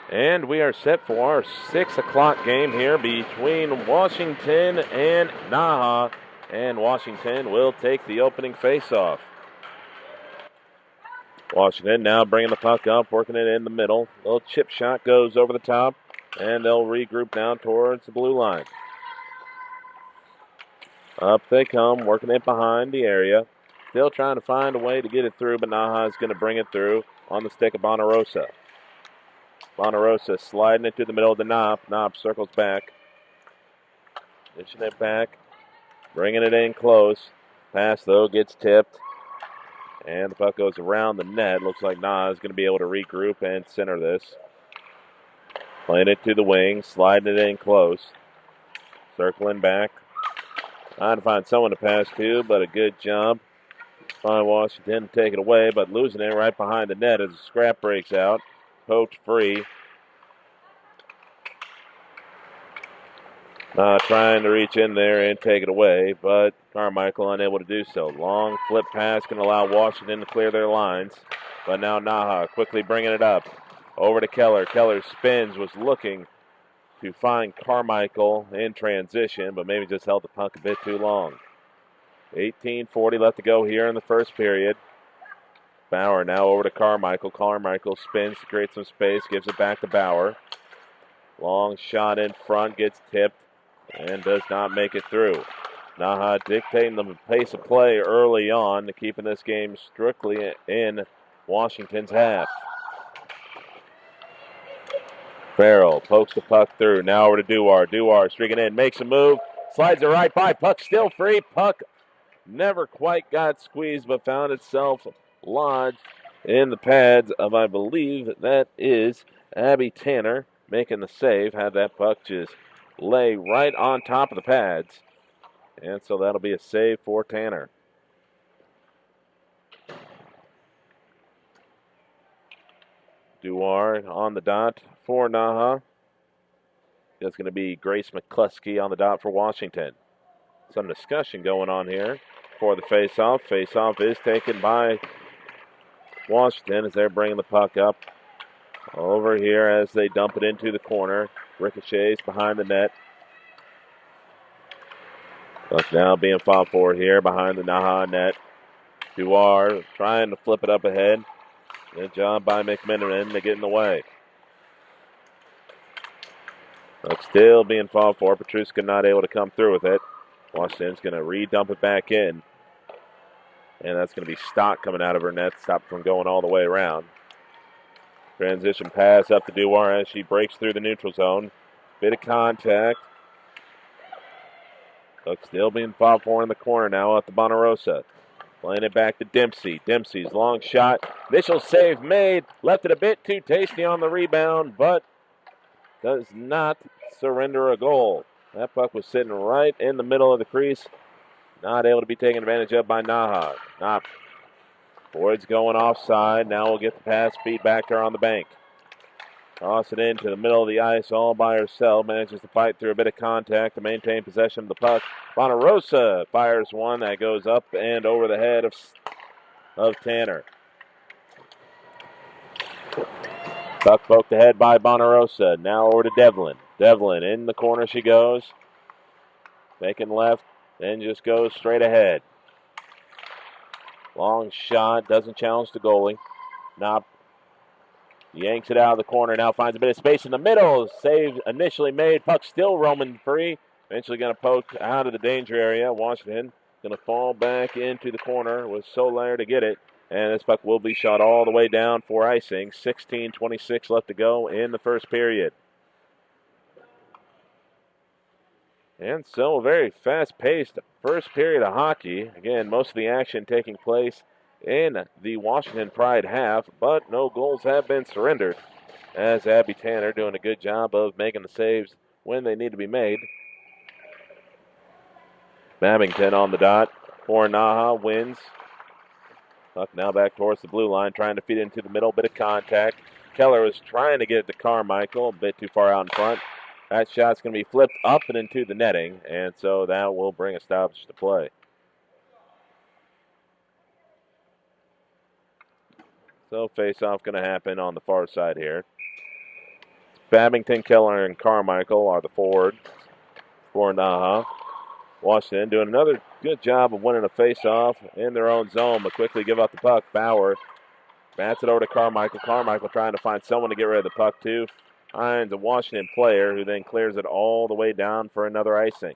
And we are set for our 6 o'clock game here between Washington and NAHA. And Washington will take the opening faceoff. Washington now bringing the puck up, working it in the middle. Little chip shot goes over the top, and they'll regroup down towards the blue line. Up they come, working it behind the area. Still trying to find a way to get it through, but NAHA is going to bring it through on the stick of Bonarosa. Bonarosa sliding it to the middle of the knob. Knob circles back. Dishing it back. Bringing it in close. Pass, though, gets tipped. And the puck goes around the net. Looks like NAHA is going to be able to regroup and center this. Playing it to the wing. Sliding it in close. Circling back. Trying to find someone to pass to, but a good job by Washington to take it away, but losing it right behind the net as the scrap breaks out. Poked free. Trying to reach in there and take it away, but Carmichael unable to do so. Long flip pass can allow Washington to clear their lines, but now NAHA quickly bringing it up. Over to Keller. Keller spins, was looking to find Carmichael in transition, but maybe just held the puck a bit too long. 18:40 left to go here in the first period. Bauer now over to Carmichael. Carmichael spins to create some space, gives it back to Bauer. Long shot in front, gets tipped, and does not make it through. NAHA dictating the pace of play early on to keeping this game strictly in Washington's half. Farrell pokes the puck through. Now over to Duar. Duar streaking in, makes a move, slides it right by. Puck still free. Puck never quite got squeezed, but found itself lodged in the pads of, I believe, that is Abby Tanner making the save. Had that puck just lay right on top of the pads. And so that'll be a save for Tanner. Duar on the dot for NAHA. It's going to be Grace McCluskey on the dot for Washington. Some discussion going on here for the faceoff. Faceoff is taken by Washington as they're bringing the puck up over here as they dump it into the corner. Ricochets behind the net. Puck now being fought for here behind the NAHA net. Duar trying to flip it up ahead. Good job by McMenamin to get in the way. Puck still being fought for. Petruska not able to come through with it. Washington's going to re-dump it back in. And that's going to be Stock coming out of her net. Stop from going all the way around. Transition pass up to Duar as she breaks through the neutral zone. Bit of contact. Puck still being fought for in the corner now at the Bonarosa. Playing it back to Dempsey. Dempsey's long shot. Initial save made. Left it a bit too tasty on the rebound, but does not surrender a goal. That puck was sitting right in the middle of the crease. Not able to be taken advantage of by NAHA. Boyd's going offside. Now we'll get the pass feed back to her on the bank. Toss it into the middle of the ice all by herself. Manages to fight through a bit of contact to maintain possession of the puck. Bonarosa fires one that goes up and over the head of Tanner. Puck poked ahead by Bonarosa. Now over to Devlin. Devlin in the corner she goes. Making left. Then just goes straight ahead. Long shot. Doesn't challenge the goalie. Knopp yanks it out of the corner. Now finds a bit of space in the middle. Save initially made. Puck still roaming free. Eventually going to poke out of the danger area. Washington going to fall back into the corner with Soler to get it. And this puck will be shot all the way down for icing. 16:26 left to go in the first period. And so a very fast-paced first period of hockey. Again, most of the action taking place in the Washington Pride half, but no goals have been surrendered as Abby Tanner doing a good job of making the saves when they need to be made. Babington on the dot for NAHA wins. Puck now back towards the blue line, trying to feed it into the middle. Bit of contact. Keller was trying to get it to Carmichael, a bit too far out in front. That shot's going to be flipped up and into the netting, and so that will bring a stoppage to play. So face-off going to happen on the far side here. Babington, Keller, and Carmichael are the forwards for NAHA. Washington doing another good job of winning a face-off in their own zone, but quickly give up the puck. Bauer bats it over to Carmichael. Carmichael trying to find someone to get rid of the puck to. Finds a Washington player who then clears it all the way down for another icing.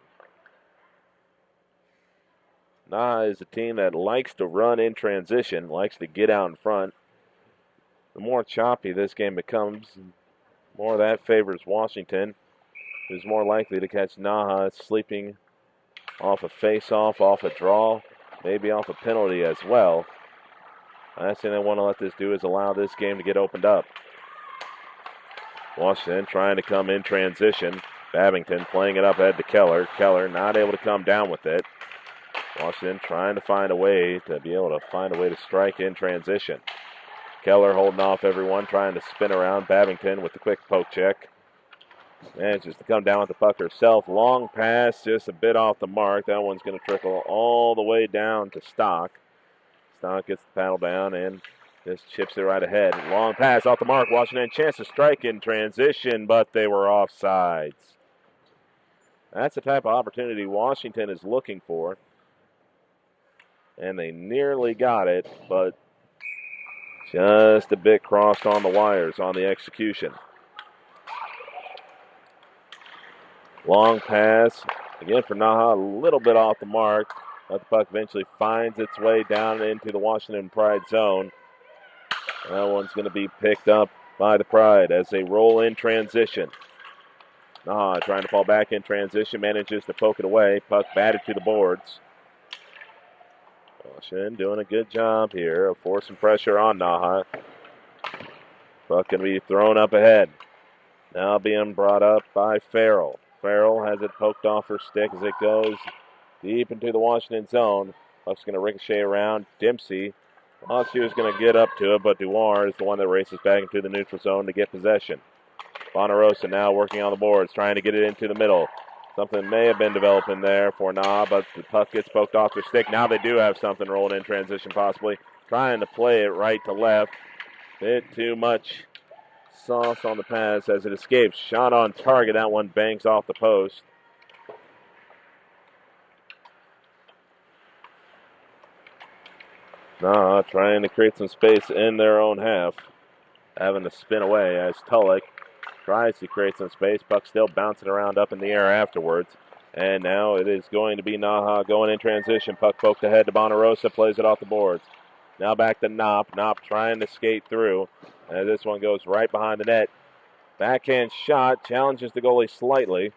NAHA is a team that likes to run in transition, likes to get out in front. The more choppy this game becomes, the more that favors Washington, who's more likely to catch NAHA sleeping off a face-off, off a draw, maybe off a penalty as well. Last thing they want to let this do is allow this game to get opened up. Washington trying to come in transition. Babington playing it up ahead to Keller. Keller not able to come down with it. Washington trying to find a way to strike in transition. Keller holding off everyone, trying to spin around. Babington with the quick poke check. Manages to come down with the puck herself. Long pass, just a bit off the mark. That one's going to trickle all the way down to Stock. Stock gets the paddle down and just chips it right ahead. Long pass off the mark. Washington chance to strike in transition, but they were offsides. That's the type of opportunity Washington is looking for. And they nearly got it, but just a bit crossed on the wires on the execution. Long pass, again for NAHA, a little bit off the mark. But the puck eventually finds its way down into the Washington Pride zone. That one's going to be picked up by the Pride as they roll in transition. NAHA trying to fall back in transition, manages to poke it away. Puck batted to the boards. Washington doing a good job here of forcing pressure on NAHA. Puck going to be thrown up ahead. Now being brought up by Farrell. Farrell has it poked off her stick as it goes deep into the Washington zone. Puck's going to ricochet around. Dempsey thought she was going to get up to it, but Duar is the one that races back into the neutral zone to get possession. Bonarosa now working on the boards, trying to get it into the middle. Something may have been developing there for NAHA, but the puck gets poked off their stick. Now they do have something rolling in transition possibly. Trying to play it right to left. Bit too much sauce on the pass as it escapes. Shot on target. That one bangs off the post. NAHA trying to create some space in their own half. Having to spin away as Tulloch tries to create some space. Puck still bouncing around up in the air afterwards. And now it is going to be NAHA going in transition. Puck poked ahead to Bonarosa. Plays it off the boards. Now back to Knopp. Knopp trying to skate through. And this one goes right behind the net. Backhand shot. Challenges the goalie slightly.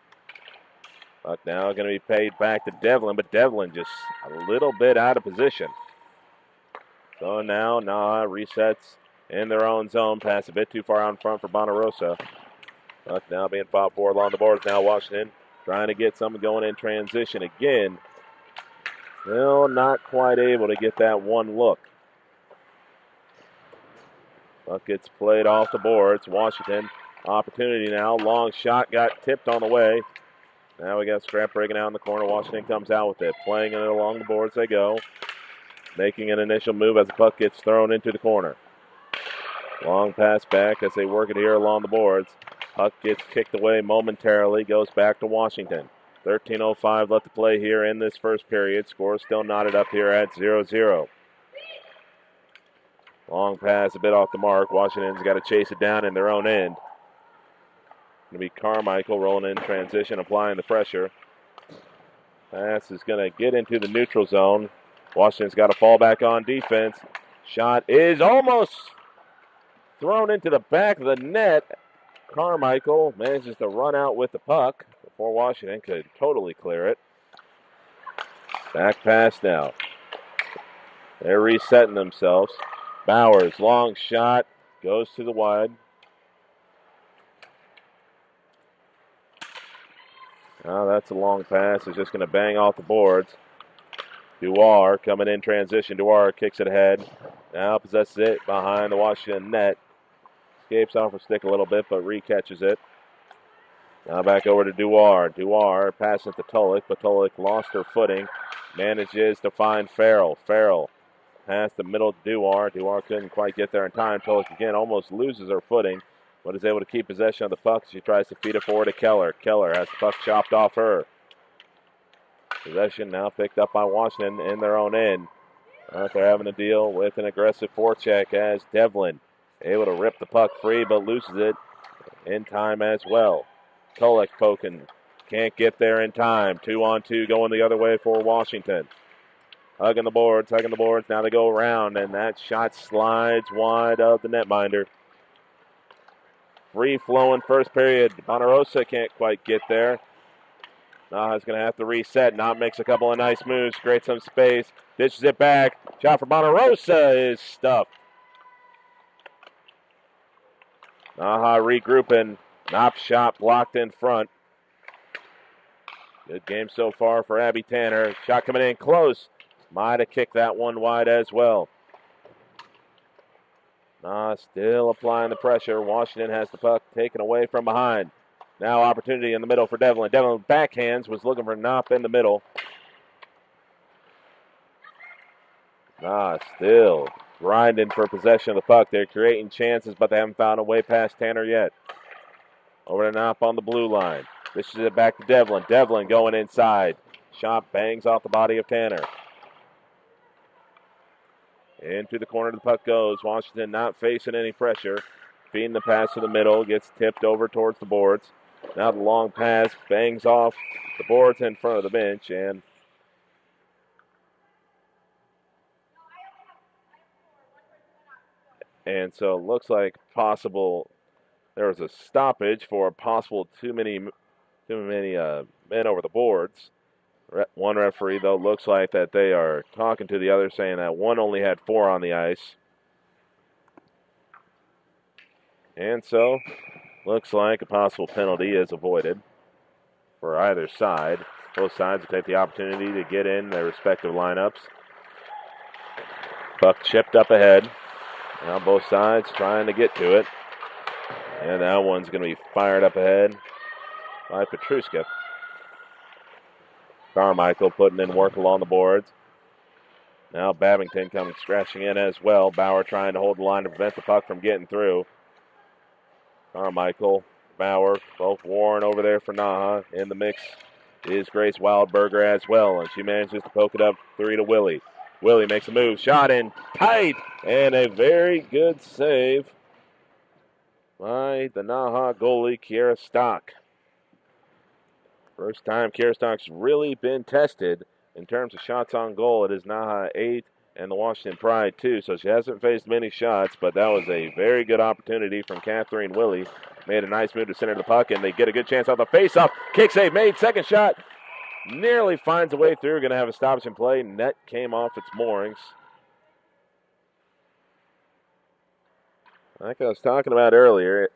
Puck now going to be paid back to Devlin. But Devlin just a little bit out of position. So now NAHA resets in their own zone. Pass a bit too far out in front for Bonarosa. Puck now being fought for along the boards. Now Washington trying to get something going in transition again. Still not quite able to get that one look. Puck gets played off the boards. Washington, opportunity now. Long shot got tipped on the way. Now we got Scrap breaking out in the corner. Washington comes out with it. Playing it along the boards they go. Making an initial move as the puck gets thrown into the corner. Long pass back as they work it here along the boards. Puck gets kicked away momentarily. Goes back to Washington. 13:05 left to play here in this first period. Score still knotted up here at 0-0. Long pass a bit off the mark. Washington's got to chase it down in their own end. Going to be Carmichael rolling in transition, applying the pressure. Pass is going to get into the neutral zone. Washington's got to fall back on defense. Shot is almost thrown into the back of the net. Carmichael manages to run out with the puck before Washington could totally clear it. Back pass now. They're resetting themselves. Bowers, long shot, goes to the wide. Now that's a long pass. It's just going to bang off the boards. Duar coming in transition. Duar kicks it ahead. Now possesses it behind the Washington net. Escapes off her stick a little bit, but re-catches it. Now back over to Duar. Duar passes to Tulloch, but Tulloch lost her footing. Manages to find Farrell. Farrell past the middle to Duar. Duar couldn't quite get there in time. Tulloch again almost loses her footing. but is able to keep possession of the puck. She tries to feed it forward to Keller. Keller has the puck chopped off her. Possession now picked up by Washington in their own end. They're having to deal with an aggressive forecheck as Devlin able to rip the puck free but loses it in time as well. Kolek poking. Can't get there in time. 2-on-2 going the other way for Washington. Hugging the boards. Now they go around, and that shot slides wide of the netminder. Free-flowing first period. Bonarosa can't quite get there. Naha's going to have to reset. Nah makes a couple of nice moves, creates some space, dishes it back. Shot for Bonarosa is stuffed. Naha regrouping. Knopp shot blocked in front. Good game so far for Abby Tanner. Shot coming in close. Might have kicked that one wide as well. Nah still applying the pressure. Washington has the puck taken away from behind. Now opportunity in the middle for Devlin. Devlin backhands, was looking for Knopp in the middle. Nah still grinding for possession of the puck. They're creating chances, but they haven't found a way past Tanner yet. Over to Knopp on the blue line. This is it back to Devlin. Devlin going inside. Shot bangs off the body of Tanner. Into the corner the puck goes. Washington not facing any pressure. Feeding the pass to the middle. Gets tipped over towards the boards. Now the long pass bangs off the boards in front of the bench. And so it looks like possible there was a stoppage for a possible too many men over the boards. One referee, though, looks like that they are talking to the other, saying that one only had 4 on the ice. And so, looks like a possible penalty is avoided for either side. Both sides will take the opportunity to get in their respective lineups. Puck chipped up ahead. Now both sides trying to get to it. And that one's going to be fired up ahead by Petruska. Carmichael putting in work along the boards. Now Babington coming scratching in as well. Bauer trying to hold the line to prevent the puck from getting through. Carmichael, Bauer, both Warren over there for NAHA. In the mix is Grace Wildberger as well, and she manages to poke it up 3 to Willie. Willie makes a move, shot in tight, and a very good save by the NAHA goalie, Kiera Stock. First time Kiera Stock's really been tested in terms of shots on goal. It is NAHA 8 and the Washington Pride 2, so she hasn't faced many shots, but that was a very good opportunity from Catherine Willie. Made a nice move to center the puck, and they get a good chance off the face-off. Kick save made, second shot. Nearly finds a way through. Going to have a stoppage in play. Net came off its moorings. Like I was talking about earlier,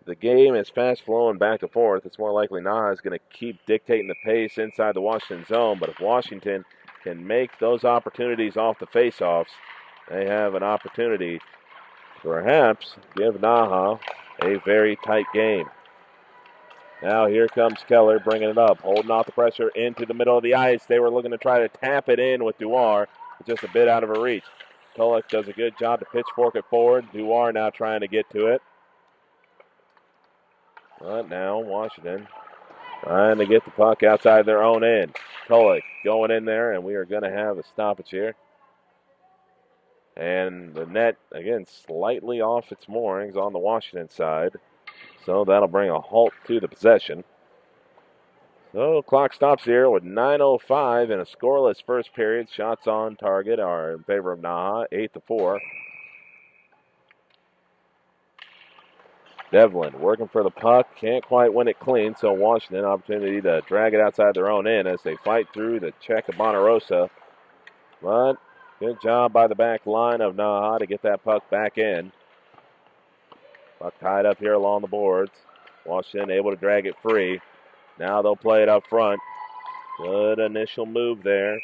the game is fast-flowing back and forth. It's more likely NAHA is going to keep dictating the pace inside the Washington zone, but if Washington can make those opportunities off the face-offs, they have an opportunity to perhaps give NAHA a very tight game. Now here comes Keller bringing it up, holding off the pressure into the middle of the ice. They were looking to try to tap it in with Duar, just a bit out of her reach. Kolek does a good job to pitchfork it forward. Duar now trying to get to it. But now Washington trying to get the puck outside their own end. Kolek going in there, and we are going to have a stoppage here. And the net, again, slightly off its moorings on the Washington side. So that'll bring a halt to the possession. So clock stops here with 9:05 in a scoreless first period. Shots on target are in favor of NAHA, 8-4. Devlin working for the puck. Can't quite win it clean, so Washington opportunity to drag it outside their own end as they fight through the check of Bonarosa. But good job by the back line of NAHA to get that puck back in. Puck tied up here along the boards. Washington able to drag it free. Now they'll play it up front. Good initial move there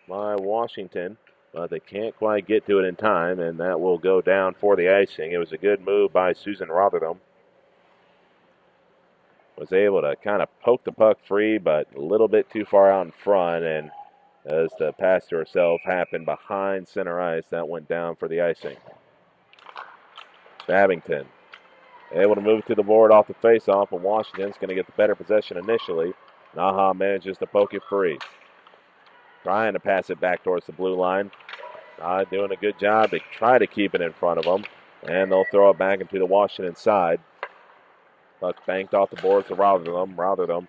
by Washington, but they can't quite get to it in time, and that will go down for the icing. It was a good move by Susan Rotherham. Was able to kind of poke the puck free, but a little bit too far out in front, and as the pass to herself happened behind center ice, that went down for the icing. Babington Able to move it to the board off the face-off, and Washington's going to get the better possession initially. NAHA manages to poke it free. Trying to pass it back towards the blue line. Doing a good job to try to keep it in front of them. And they'll throw it back into the Washington side. Puck banked off the boards to Rotherham.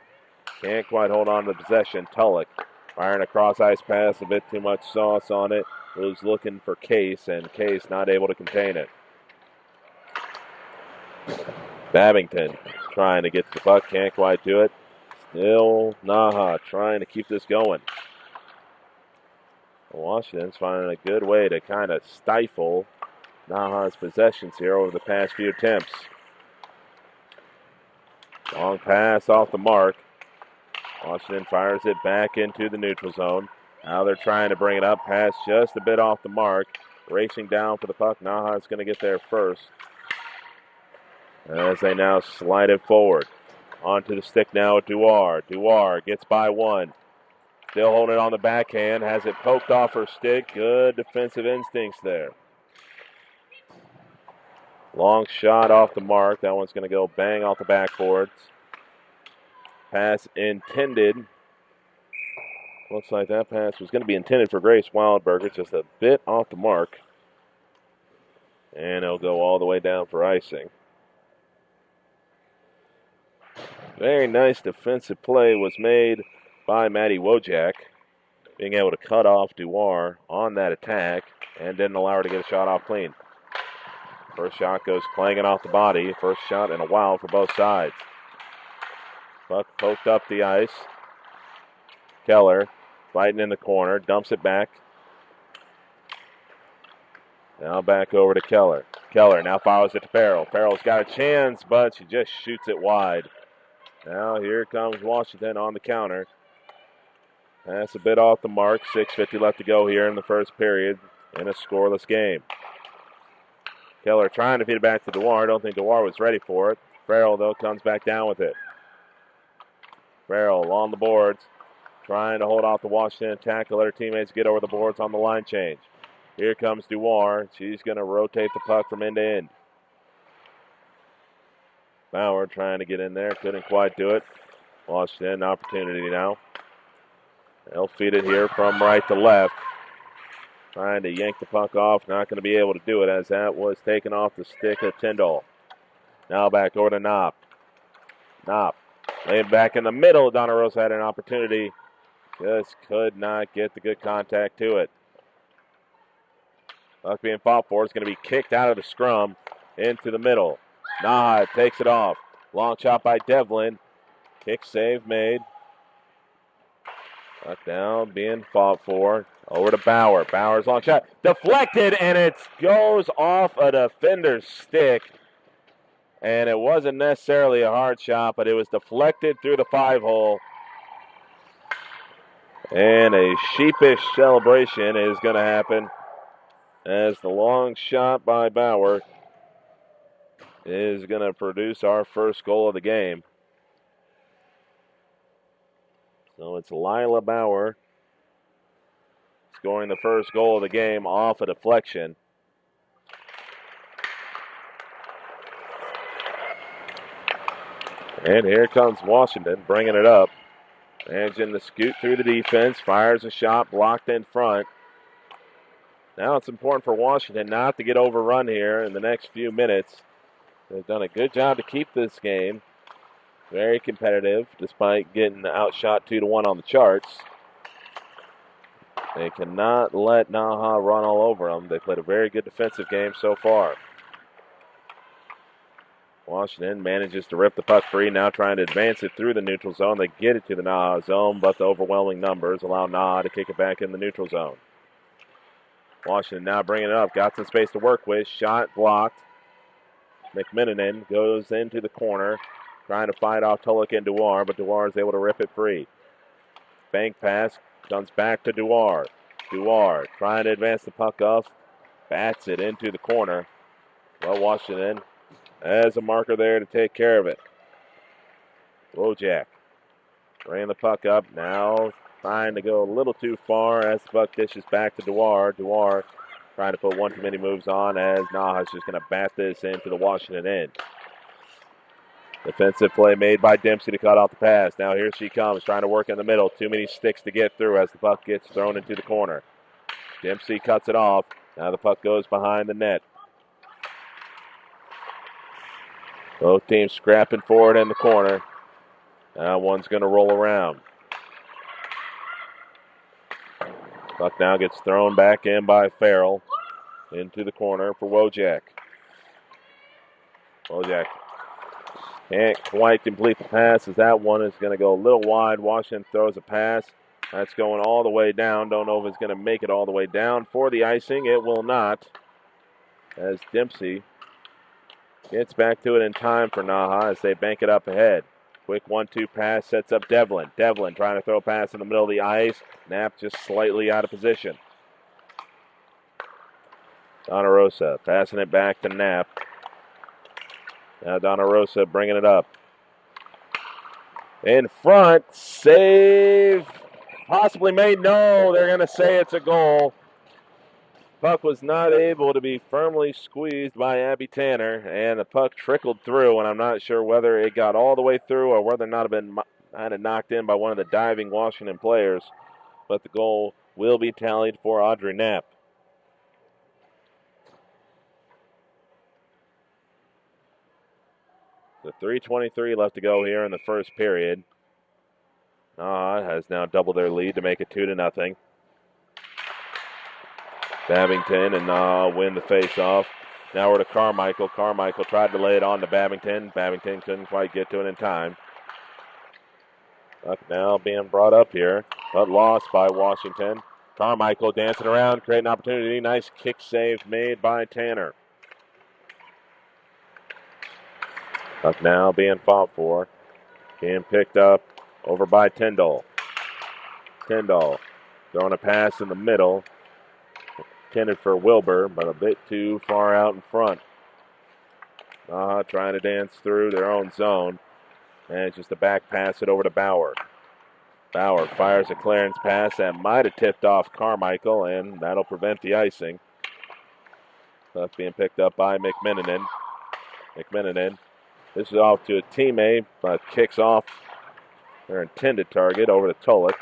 Can't quite hold on to the possession. Tulloch firing a cross-ice pass, a bit too much sauce on it. Was looking for Case, and Case not able to contain it. Babington trying to get to the puck, can't quite do it. Still NAHA trying to keep this going. Washington's finding a good way to kind of stifle NAHA's possessions here over the past few attempts. Long pass off the mark. Washington fires it back into the neutral zone. Now they're trying to bring it up. Pass just a bit off the mark. Racing down for the puck. NAHA is going to get there first. As they now slide it forward. Onto the stick now with Duar. Duar gets by one. Still holding it on the backhand. Has it poked off her stick. Good defensive instincts there. Long shot off the mark. That one's going to go bang off the backboards. Pass intended. Looks like that pass was going to be intended for Grace Wildberger. Just a bit off the mark. And it'll go all the way down for icing. Very nice defensive play was made by Maddie Wojak. Being able to cut off Duar on that attack and didn't allow her to get a shot off clean. First shot goes clanging off the body. First shot in a while for both sides. Puck poked up the ice. Keller fighting in the corner. Dumps it back. Now back over to Keller. Keller now follows it to Farrell. Farrell's got a chance, but she just shoots it wide. Now here comes Washington on the counter. Pass a bit off the mark. 6:50 left to go here in the first period in a scoreless game. Keller trying to feed it back to Duar. Don't think Duar was ready for it. Farrell, though, comes back down with it. Farrell on the boards. Trying to hold off the Washington attack to let her teammates get over the boards on the line change. Here comes Duar. She's going to rotate the puck from end to end. Bauer trying to get in there. Couldn't quite do it. Washington opportunity now. They'll feed it here from right to left. Trying to yank the puck off. Not going to be able to do it as that was taken off the stick of Tyndall. Now back over to Knopp. Knopp laying back in the middle. Donna Rose had an opportunity. Just could not get the good contact to it. Puck being fought for. It's going to be kicked out of the scrum into the middle. NAHA takes it off. Long shot by Devlin. Kick save made. Puck down, being fought for. Over to Bauer. Bauer's long shot. Deflected, and it goes off a defender's stick. And it wasn't necessarily a hard shot, but it was deflected through the 5-hole. And a sheepish celebration is going to happen as the long shot by Bauer is going to produce our first goal of the game. So it's Lila Bauer scoring the first goal of the game off a deflection. And here comes Washington bringing it up. Managing to scoot through the defense. Fires a shot blocked in front. Now it's important for Washington not to get overrun here in the next few minutes. They've done a good job to keep this game very competitive despite getting outshot 2-1 on the charts. They cannot let NAHA run all over them. They played a very good defensive game so far. Washington manages to rip the puck free, now trying to advance it through the neutral zone. They get it to the NAHA zone, but the overwhelming numbers allow NAHA to kick it back in the neutral zone. Washington now bringing it up, got some space to work with. Shot blocked. McMenamin goes into the corner, trying to fight off Tulloch and Duar, but Duar is able to rip it free. Bank pass comes back to Duar. Duar trying to advance the puck up, bats it into the corner. Well, Washington has a marker there to take care of it. Wojak bringing the puck up, now trying to go a little too far as the puck dishes back to Duar. Duar trying to put one too many moves on as NAHA's just going to bat this into the Washington end. Defensive play made by Dempsey to cut off the pass. Now here she comes, trying to work in the middle. Too many sticks to get through as the puck gets thrown into the corner. Dempsey cuts it off. Now the puck goes behind the net. Both teams scrapping forward in the corner. Now one's going to roll around. Puck now gets thrown back in by Farrell into the corner for Wojak. Wojak can't quite complete the pass as that one is going to go a little wide. Washington throws a pass. That's going all the way down. Don't know if it's going to make it all the way down for the icing. It will not, as Dempsey gets back to it in time for NAHA as they bank it up ahead. Quick 1-2 pass sets up Devlin. Devlin trying to throw a pass in the middle of the ice. Knapp just slightly out of position. Donna Rosa passing it back to Knapp. Now Donna Rosa bringing it up. In front, save. Possibly made. No, they're going to say it's a goal. Puck was not able to be firmly squeezed by Abby Tanner, and the puck trickled through, and I'm not sure whether it got all the way through or whether or not it been kind of knocked in by one of the diving Washington players, but the goal will be tallied for Audrey Knapp. The 3:23 left to go here in the first period. NAHA has now doubled their lead to make it 2-0. Babington and NAHA win the face-off. Now we're to Carmichael. Carmichael tried to lay it on to Babington. Babington couldn't quite get to it in time. Puck now being brought up here, but lost by Washington. Carmichael dancing around, creating opportunity. Nice kick save made by Tanner. Puck now being fought for. Being picked up over by Tyndall. Tyndall throwing a pass in the middle. Intended for Wilbur, but a bit too far out in front. NAHA trying to dance through their own zone. And it's just a back pass it over to Bauer. Bauer fires a clearance pass that might have tipped off Carmichael, and that'll prevent the icing. That's being picked up by McMenamin. McMenamin. This is off to a teammate, but kicks off their intended target over to Tulloch.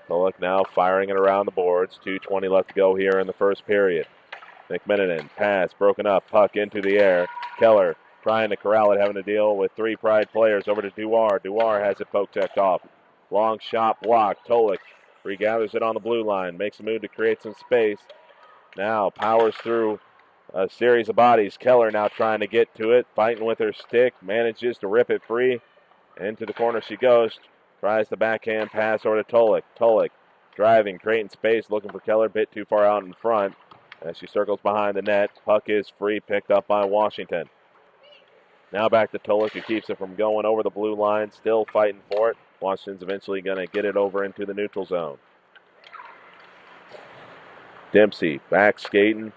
Tulloch now firing it around the boards. 2:20 left to go here in the first period. McMenamin, pass, broken up, puck into the air. Keller trying to corral it, having to deal with three Pride players over to Duar. Duar has it poke checked off. Long shot blocked. Tulloch regathers it on the blue line, makes a move to create some space. Now powers through a series of bodies. Keller now trying to get to it, fighting with her stick, manages to rip it free. Into the corner she goes. Tries the backhand pass over to Tulloch. Tulloch driving, creating space, looking for Keller, bit too far out in front. As she circles behind the net, puck is free, picked up by Washington. Now back to Tulloch, who keeps it from going over the blue line, still fighting for it. Washington's eventually going to get it over into the neutral zone. Dempsey back skating.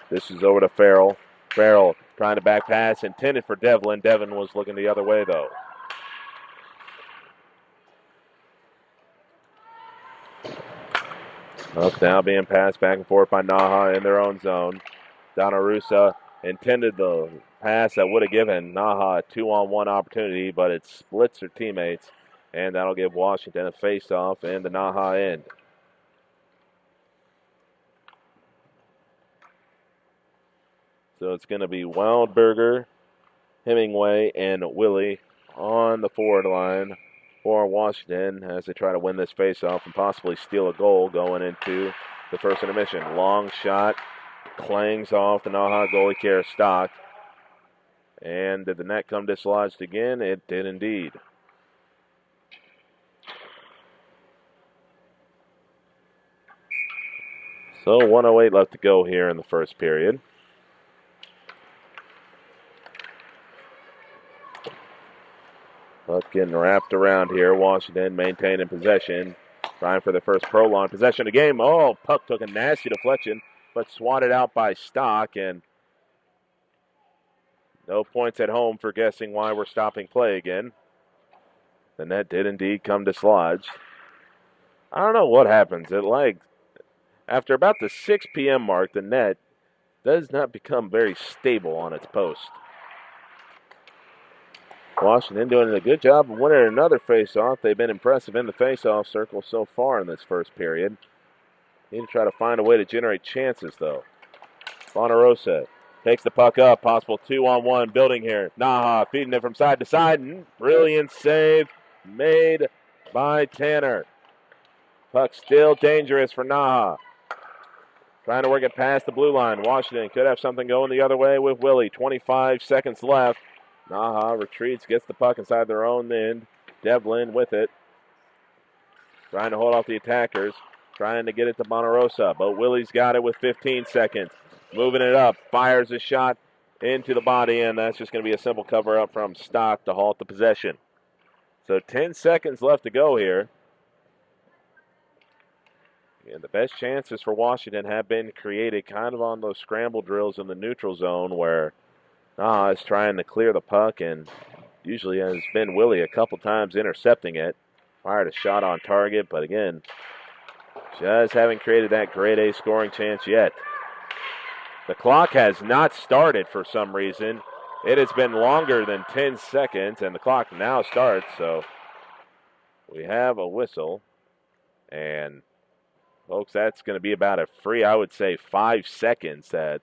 This is over to Farrell. Farrell trying to back pass, intended for Devlin. Devlin was looking the other way, though. Up now being passed back and forth by NAHA in their own zone. Donna Russa intended the pass that would have given NAHA a 2-on-1 opportunity, but it splits her teammates, and that'll give Washington a face-off in the NAHA end. So it's going to be Wildberger, Hemingway, and Willie on the forward line for Washington as they try to win this faceoff and possibly steal a goal going into the first intermission. Long shot, clangs off the NAHA goalie Kara Stock. And did the net come dislodged again? It did indeed. So 1:08 left to go here in the first period. Puck getting wrapped around here. Washington maintaining possession. Trying for the first prolonged possession of the game. Oh, puck took a nasty deflection, but swatted out by Stock. And no points at home for guessing why we're stopping play again. The net did indeed come dislodged. I don't know what happens. After about the 6 p.m. mark, the net does not become very stable on its post. Washington doing a good job of winning another faceoff. They've been impressive in the faceoff circle so far in this first period. Need to try to find a way to generate chances, though. Bonarosa takes the puck up. Possible 2-on-1 building here. NAHA feeding it from side to side. And brilliant save made by Tanner. Puck still dangerous for NAHA. Trying to work it past the blue line. Washington could have something going the other way with Willie. 25 seconds left. NAHA retreats, gets the puck inside their own end. Devlin with it. Trying to hold off the attackers. Trying to get it to Bonarosa. But Willie's got it with 15 seconds. Moving it up. Fires a shot into the body, and that's just going to be a simple cover-up from Stock to halt the possession. So 10 seconds left to go here. And the best chances for Washington have been created kind of on those scramble drills in the neutral zone where NAHA is trying to clear the puck, and usually has been Willie a couple times intercepting it. Fired a shot on target, but again, just haven't created that grade A scoring chance yet. The clock has not started for some reason. It has been longer than 10 seconds, and the clock now starts, so we have a whistle. And folks, that's going to be about a free, I would say, 5 seconds that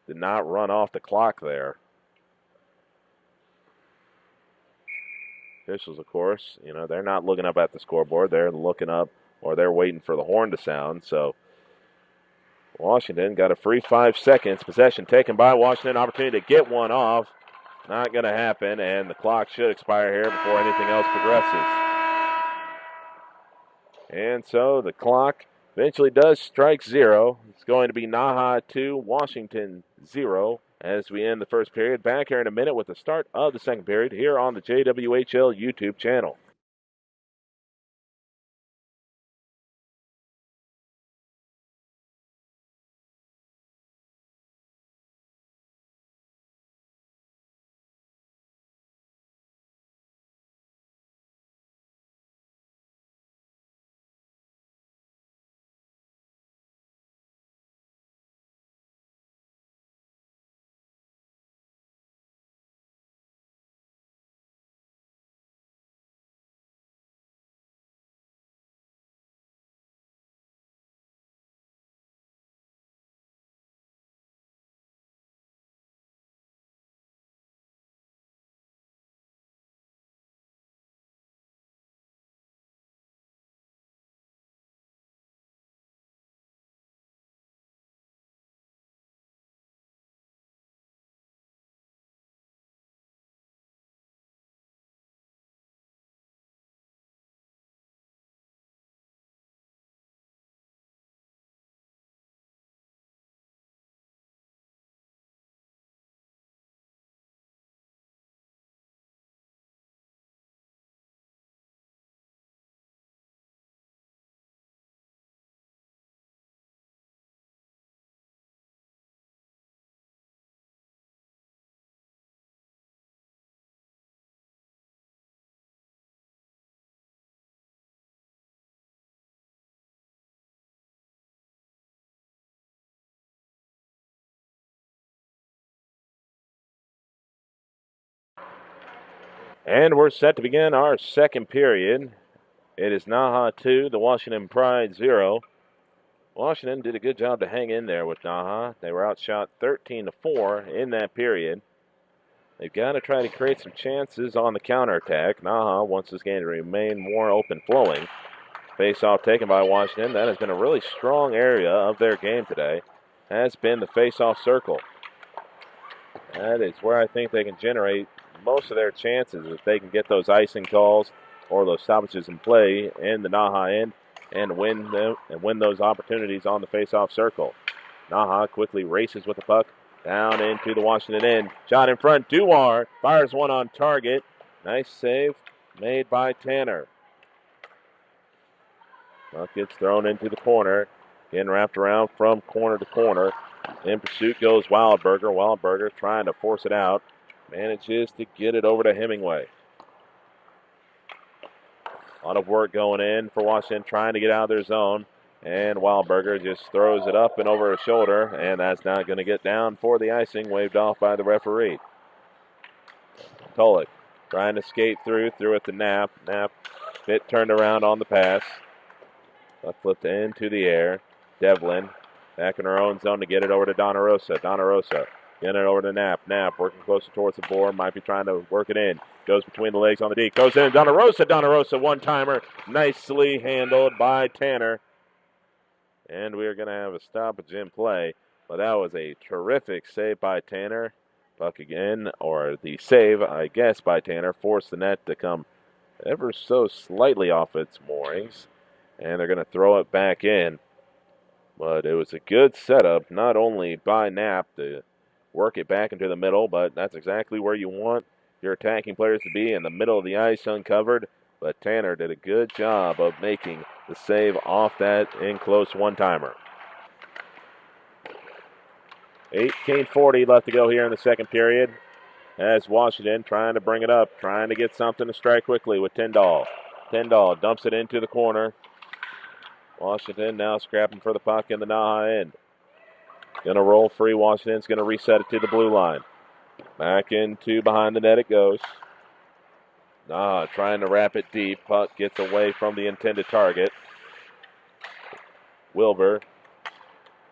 did not run off the clock there. Officials, of course, they're not looking up at the scoreboard. They're looking up, or they're waiting for the horn to sound. So Washington got a free 5 seconds. Possession taken by Washington. Opportunity to get one off. Not going to happen, and the clock should expire here before anything else progresses. And so the clock eventually does strike 0. It's going to be NAHA 2, Washington 0 as we end the first period. Back here in a minute with the start of the second period here on the JWHL YouTube channel. And we're set to begin our second period. It is NAHA 2, the Washington Pride 0. Washington did a good job to hang in there with NAHA. They were outshot 13-4 in that period. They've got to try to create some chances on the counterattack. NAHA wants this game to remain more open flowing. Face-off taken by Washington. That has been a really strong area of their game today. Has been the face-off circle. That is where I think they can generate most of their chances if they can get those icing calls or those stoppages in play in the NAHA end and win those opportunities on the face-off circle. NAHA quickly races with the puck down into the Washington end. Shot in front. Duar fires one on target. Nice save made by Tanner. Puck gets thrown into the corner. Getting wrapped around from corner to corner. In pursuit goes Wildberger. Wildberger trying to force it out. Manages to get it over to Hemingway. A lot of work going in for Washington trying to get out of their zone. And Wildberger just throws it up and over his shoulder. And that's not going to get down for the icing, waved off by the referee. Tulik trying to skate through it to Knapp. Knapp, bit turned around on the pass. Puck flipped into the air. Devlin back in her own zone to get it over to Donna Rosa. Donna Rosa getting it over to Knapp. Knapp working closer towards the board. Might be trying to work it in. Goes between the legs on the D. Goes in. Donna Rosa. Donna Rosa, one-timer. Nicely handled by Tanner. And we are going to have a stoppage in play. But that was a terrific save by Tanner. Puck again, or the save, I guess, by Tanner, forced the net to come ever so slightly off its moorings. And they're going to throw it back in. But it was a good setup, not only by Knapp to work it back into the middle, but that's exactly where you want your attacking players to be, in the middle of the ice uncovered. But Tanner did a good job of making the save off that in-close one-timer. 18:40 left to go here in the second period, as Washington trying to bring it up, trying to get something to strike quickly with Tyndall. Tyndall dumps it into the corner. Washington now scrapping for the puck in the NAHA end. Going to roll free. Washington's going to reset it to the blue line. Back into behind the net it goes. NAHA trying to wrap it deep. Puck gets away from the intended target. Wilbur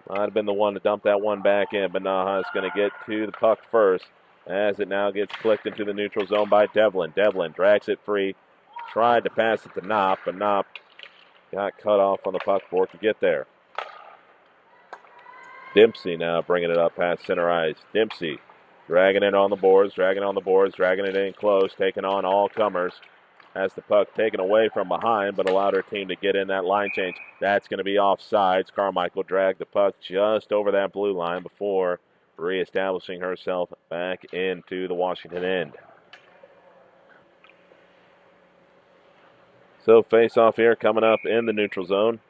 might have been the one to dump that one back in, but NAHA is going to get to the puck first as it now gets clicked into the neutral zone by Devlin. Devlin drags it free. Tried to pass it to Knopp, but Knopp got cut off on the puck for it to get there. Dempsey now bringing it up past center ice. Dempsey dragging it on the boards, dragging it in close, taking on all comers. Has the puck taken away from behind, but allowed her team to get in that line change. That's going to be offsides. Carmichael dragged the puck just over that blue line before reestablishing herself back into the Washington end. So face-off here coming up in the neutral zone.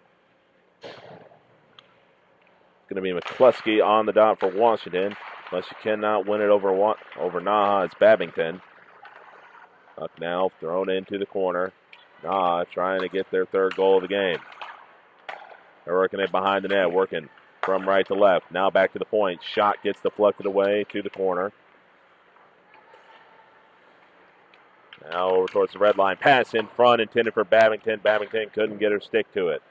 Going to be McCluskey on the dot for Washington. Unless you cannot win it over NAHA, it's Babington. Puck now thrown into the corner. NAHA trying to get their third goal of the game. They're working it behind the net, working from right to left. Now back to the point. Shot gets deflected away to the corner. Now over towards the red line. Pass in front intended for Babington. Babington couldn't get her stick to it.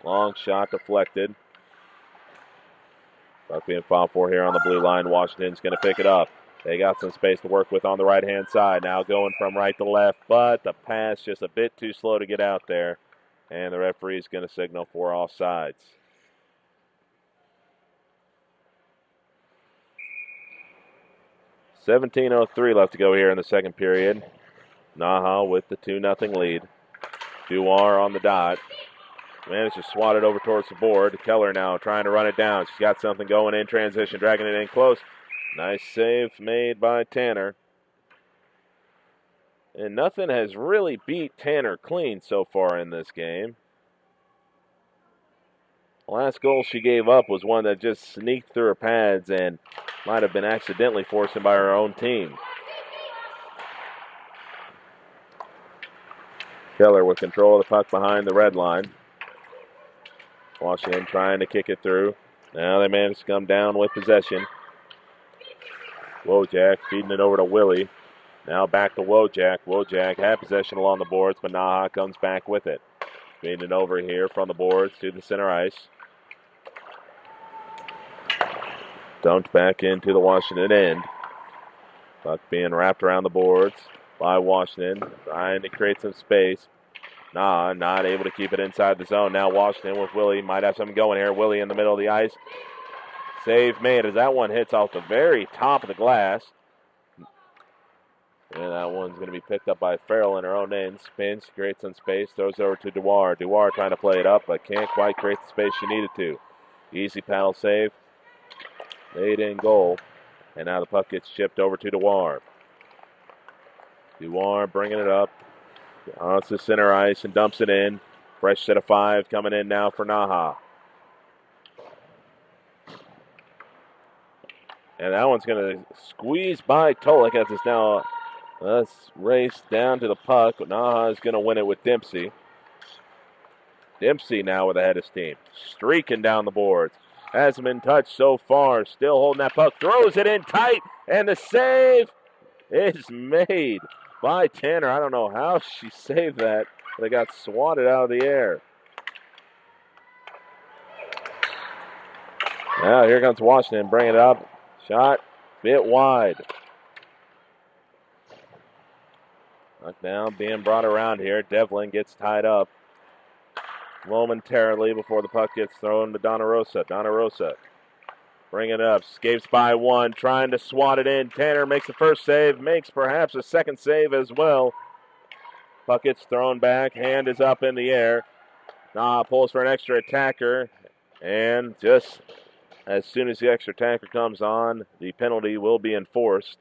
Long shot deflected. Puck being fought for here on the blue line. Washington's going to pick it up. They got some space to work with on the right-hand side. Now going from right to left, but the pass just a bit too slow to get out there. And the referee's going to signal for offsides. .17:03 left to go here in the second period. NAHA with the 2-0 lead. Duar on the dot. Managed to swat it over towards the board. Keller now trying to run it down. She's got something going in transition, dragging it in close. Nice save made by Tanner. And nothing has really beat Tanner clean so far in this game. The last goal she gave up was one that just sneaked through her pads and might have been accidentally forced in by her own team. Keller with control of the puck behind the red line. Washington trying to kick it through. Now they manage to come down with possession. Wojak feeding it over to Willie. Now back to Wojak. Wojak had possession along the boards, but NAHA comes back with it. Feeding it over here from the boards to the center ice. Dumped back into the Washington end. Puck being wrapped around the boards by Washington. Trying to create some space. NAHA not able to keep it inside the zone. Now Washington with Willie. Might have something going here. Willie in the middle of the ice. Save made as that one hits off the very top of the glass. And that one's going to be picked up by Farrell in her own end. Spins, creates some space, throws it over to Duar. Duar trying to play it up, but can't quite create the space she needed to. Easy paddle save. Made in goal. And now the puck gets chipped over to Duar. Duar bringing it up. On to center ice and dumps it in. Fresh set of 5 coming in now for NAHA. And that one's going to squeeze by Tolik as it's now let's race down to the puck. NAHA is going to win it with Dempsey. Dempsey now with the head of steam. Streaking down the boards. Hasn't been touched so far. Still holding that puck. Throws it in tight. And the save is made by Tanner. I don't know how she saved that. They got swatted out of the air. Now here comes Washington, bring it up. Shot, bit wide. Knocked down, being brought around here. Devlin gets tied up momentarily before the puck gets thrown to Donna Rosa. Donna Rosa, bring it up, escapes by one, trying to swat it in. Tanner makes the first save, makes perhaps a second save as well. Puck gets thrown back, hand is up in the air. NAHA pulls for an extra attacker, and just as soon as the extra attacker comes on, the penalty will be enforced.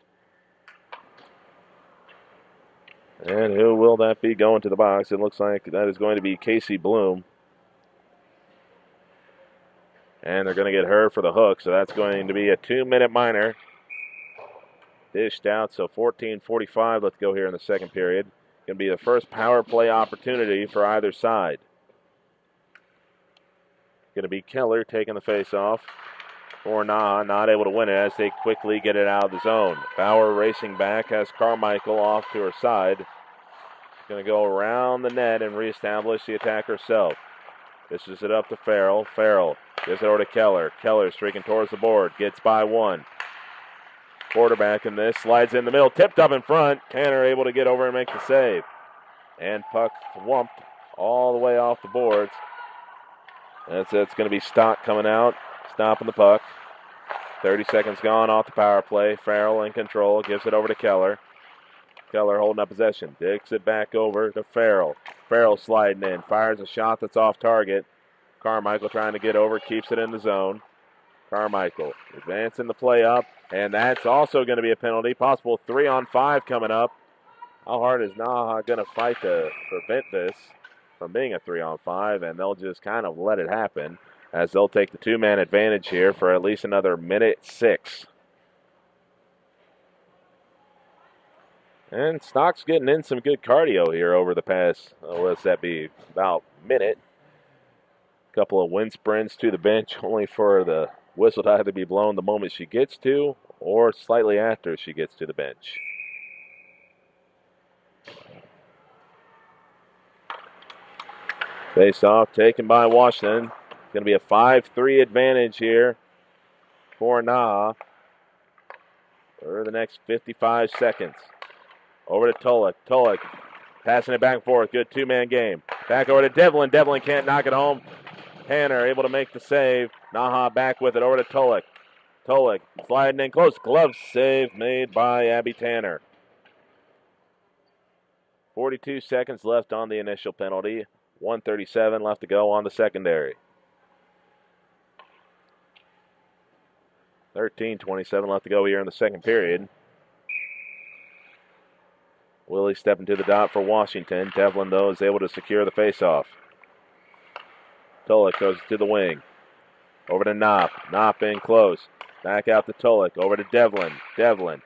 And who will that be going to the box? It looks like that is going to be Casey Bloom. And they're going to get her for the hook, so that's going to be a 2-minute minor. Dished out, so 14:45 left to go here in the second period. Going to be the first power play opportunity for either side. Going to be Keller taking the face-off for NAHA, not able to win it as they quickly get it out of the zone. Bauer racing back, has Carmichael off to her side. Going to go around the net and reestablish the attack herself. Dishes it up to Farrell. Farrell gives it over to Keller. Keller streaking towards the board, gets by one. Quarterback in this, slides in the middle, tipped up in front. Tanner able to get over and make the save. And puck thwumped all the way off the boards. It's going to be Stock coming out, stopping the puck. 30 seconds gone off the power play. Farrell in control, gives it over to Keller. Keller holding up possession, digs it back over to Farrell. Farrell sliding in, fires a shot that's off target. Carmichael trying to get over, keeps it in the zone. Carmichael advancing the play up, and that's also going to be a penalty. Possible 3-on-5 coming up. How hard is NAHA going to fight to prevent this from being a 3-on-5? And they'll just kind of let it happen as they'll take the two-man advantage here for at least another minute 6. And Stock's getting in some good cardio here over the past, what's that be, about minute. Couple of wind sprints to the bench, only for the whistle to either be blown the moment she gets to or slightly after she gets to the bench. Face off taken by Washington. It's going to be a 5-3 advantage here for NAHA for the next 55 seconds. Over to Tulloch. Tulloch passing it back and forth. Good two-man game. Back over to Devlin. Devlin can't knock it home. Tanner able to make the save. NAHA back with it over to Tulloch. Tulloch sliding in close. Glove save made by Abby Tanner. 42 seconds left on the initial penalty. 1:37 left to go on the secondary. 13:27 left to go here in the second period. Willie stepping to the dot for Washington. Devlin, though, is able to secure the faceoff. Tulloch goes to the wing. Over to Knopp. Knopp in close. Back out to Tulloch. Over to Devlin. Devlin.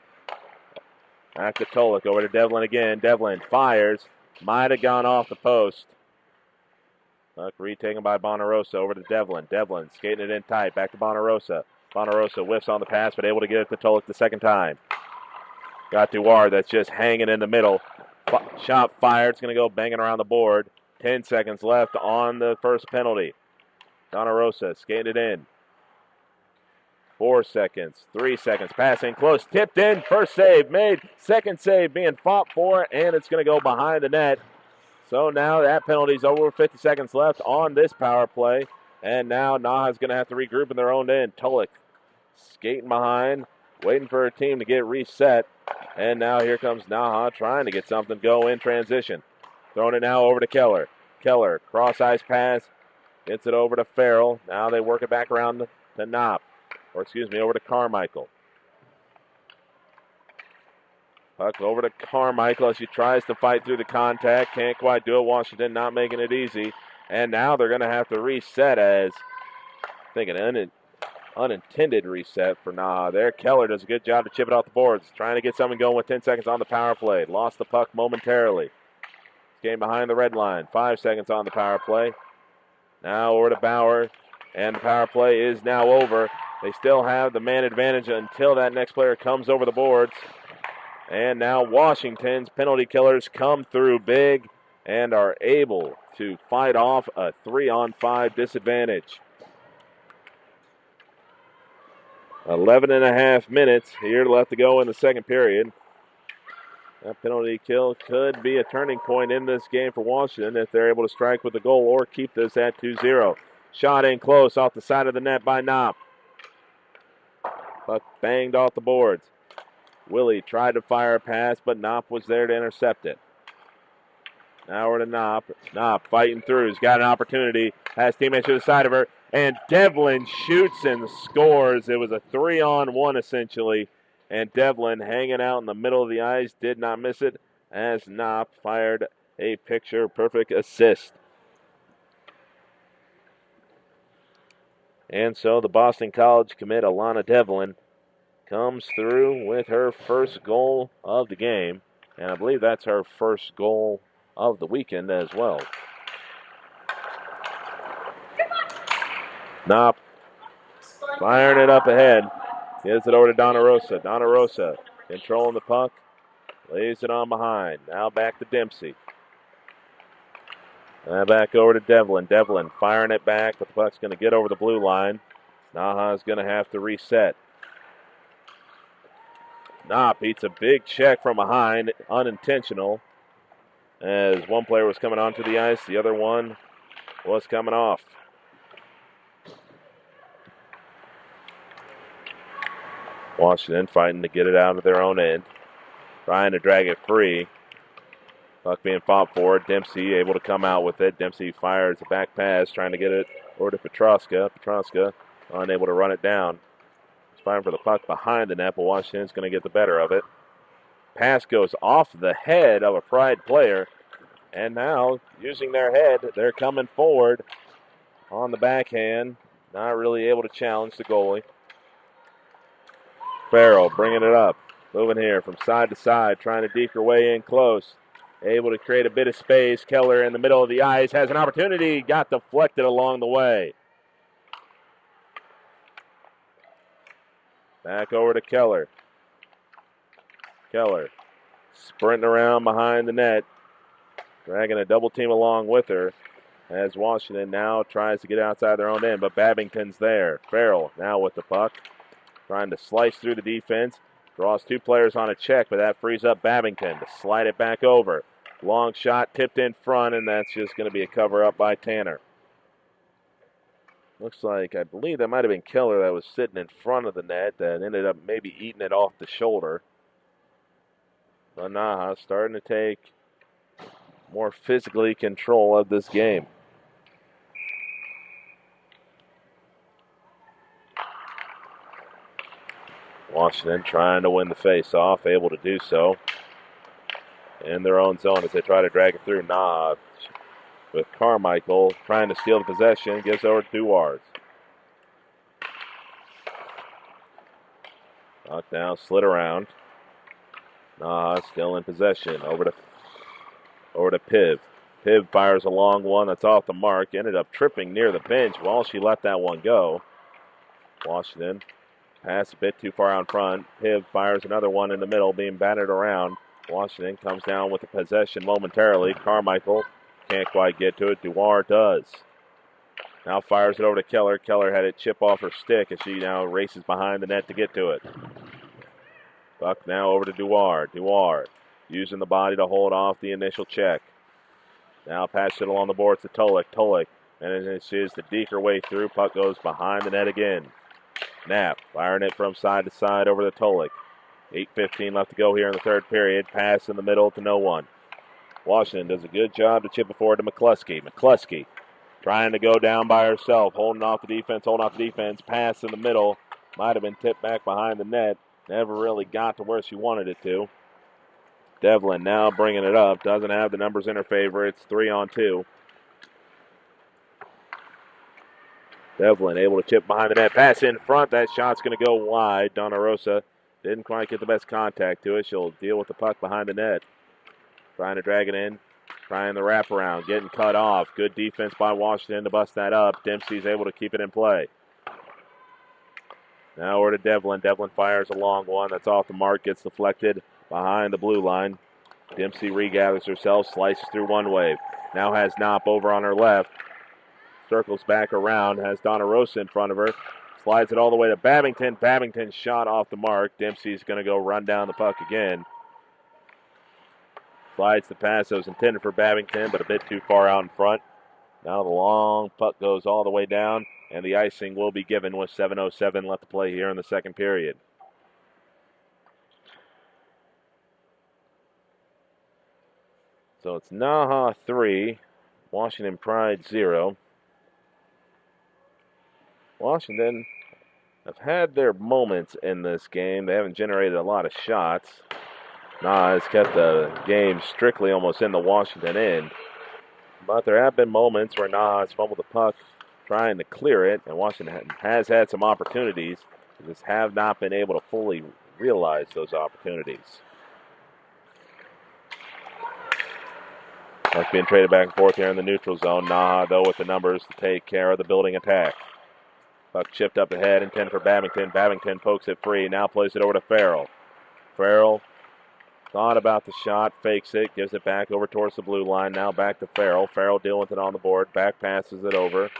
Back to Tulloch. Over to Devlin again. Devlin fires. Might have gone off the post. Puck retaken by Bonarosa. Over to Devlin. Devlin skating it in tight. Back to Bonarosa. Bonarosa whiffs on the pass, but able to get it to Tulloch the second time. Got Duar that's just hanging in the middle. Shot fired. It's going to go banging around the board. 10 seconds left on the first penalty. Donna Rosa skating it in. 4 seconds. 3 seconds. Passing close. Tipped in. First save made. Second save being fought for, and it's going to go behind the net. So now that penalty's over. 50 seconds left on this power play. And now NAHA's going to have to regroup in their own end. Tulloch skating behind, waiting for her team to get reset. And now here comes NAHA trying to get something go in transition. Throwing it now over to Keller. Keller, cross-ice pass, gets it over to Farrell. Now they work it back around to Knopp. Over to Carmichael. Puck over to Carmichael as she tries to fight through the contact. Can't quite do it. Washington not making it easy. And now they're going to have to reset as, I think, an unintended reset for NAHA there. Keller does a good job to chip it off the boards. Trying to get something going with 10 seconds on the power play. Lost the puck momentarily. Game behind the red line. 5 seconds on the power play. Now over to Bauer. And the power play is now over. They still have the man advantage until that next player comes over the boards. And now Washington's penalty killers come through big and are able to fight off a 3-on-5 disadvantage. 11.5 minutes here left to go in the second period. That penalty kill could be a turning point in this game for Washington if they're able to strike with the goal or keep this at 2-0. Shot in close off the side of the net by Knopp. Puck banged off the boards. Willie tried to fire a pass, but Knopp was there to intercept it. Now we're to Knopp. Knopp fighting through. He's got an opportunity. Has teammates to the side of her. And Devlin shoots and scores. It was a 3-on-1 essentially. And Devlin hanging out in the middle of the ice did not miss it as Knopp fired a picture-perfect assist. And so the Boston College commit Alana Devlin comes through with her first goal of the game. And I believe that's her first goal of the weekend as well. Knopp firing it up ahead. Gives it over to Donna Rosa. Donna Rosa controlling the puck. Lays it on behind. Now back to Dempsey. Now back over to Devlin. Devlin firing it back, but the puck's going to get over the blue line. NAHA is going to have to reset. Knopp beats a big check from behind, unintentional. As one player was coming onto the ice, the other one was coming off. Washington fighting to get it out of their own end. Trying to drag it free. Puck being fought for. Dempsey able to come out with it. Dempsey fires a back pass, trying to get it over to Petroska. Petroska unable to run it down. He's fighting for the puck behind the net, but Washington's going to get the better of it. Pass goes off the head of a Pride player. And now, using their head, they're coming forward on the backhand. Not really able to challenge the goalie. Farrell bringing it up. Moving here from side to side, trying to deke her way in close. Able to create a bit of space. Keller in the middle of the ice has an opportunity. Got deflected along the way. Back over to Keller. Keller sprinting around behind the net. Dragging a double team along with her. As Washington now tries to get outside their own end, but Babington's there. Farrell now with the puck. Trying to slice through the defense. Draws two players on a check, but that frees up Babington to slide it back over. Long shot tipped in front, and that's just going to be a cover-up by Tanner. Looks like, I believe that might have been Keller that was sitting in front of the net that ended up maybe eating it off the shoulder. But NAHA starting to take more physically control of this game. Washington trying to win the face-off, able to do so in their own zone as they try to drag it through. NAHA with Carmichael trying to steal the possession, gives over to Duarte. Knocked down, slid around. NAHA still in possession. Over to Piv. Piv fires a long one that's off the mark. Ended up tripping near the bench while she let that one go. Washington pass a bit too far out front. Piv fires another one in the middle, being battered around. Washington comes down with the possession momentarily. Carmichael can't quite get to it. Duarte does. Now fires it over to Keller. Keller had it chip off her stick as she now races behind the net to get to it. Buck now over to Duarte. Duarte using the body to hold off the initial check. Now pass it along the boards to Tolik. Tolik, and it is to deke her way through. Puck goes behind the net again. Knapp firing it from side to side over to Tolik. 8:15 left to go here in the third period. Pass in the middle to no one. Washington does a good job to chip it forward to McCluskey. McCluskey trying to go down by herself, holding off the defense. Pass in the middle. Might have been tipped back behind the net. Never really got to where she wanted it to. Devlin now bringing it up. Doesn't have the numbers in her favor. It's 3-on-2. Devlin able to chip behind the net. Pass in front. That shot's going to go wide. Donna Rosa didn't quite get the best contact to it. She'll deal with the puck behind the net. Trying to drag it in. Trying the wraparound. Getting cut off. Good defense by Washington to bust that up. Dempsey's able to keep it in play. Now over to Devlin. Devlin fires a long one. That's off the mark. Gets deflected behind the blue line. Dempsey regathers herself, slices through one wave. Now has Knopp over on her left. Circles back around, has Donna Rosa in front of her. Slides it all the way to Babington. Babington shot off the mark. Dempsey's going to go run down the puck again. Slides the pass that was intended for Babington, but a bit too far out in front. Now the long puck goes all the way down, and the icing will be given with 7:07 left to play here in the second period. So it's NAHA 3, Washington Pride 0. Washington have had their moments in this game. They haven't generated a lot of shots. NAHA has kept the game strictly almost in the Washington end. But there have been moments where NAHA has fumbled the puck trying to clear it, and Washington has had some opportunities. They just have not been able to fully realize those opportunities. Puck being traded back and forth here in the neutral zone. NAHA, though, with the numbers to take care of the building attack. Puck chipped up ahead, intended for Babington. Babington pokes it free, now plays it over to Farrell. Farrell thought about the shot, fakes it, gives it back over towards the blue line. Now back to Farrell. Farrell dealing with it on the board. Back passes it over.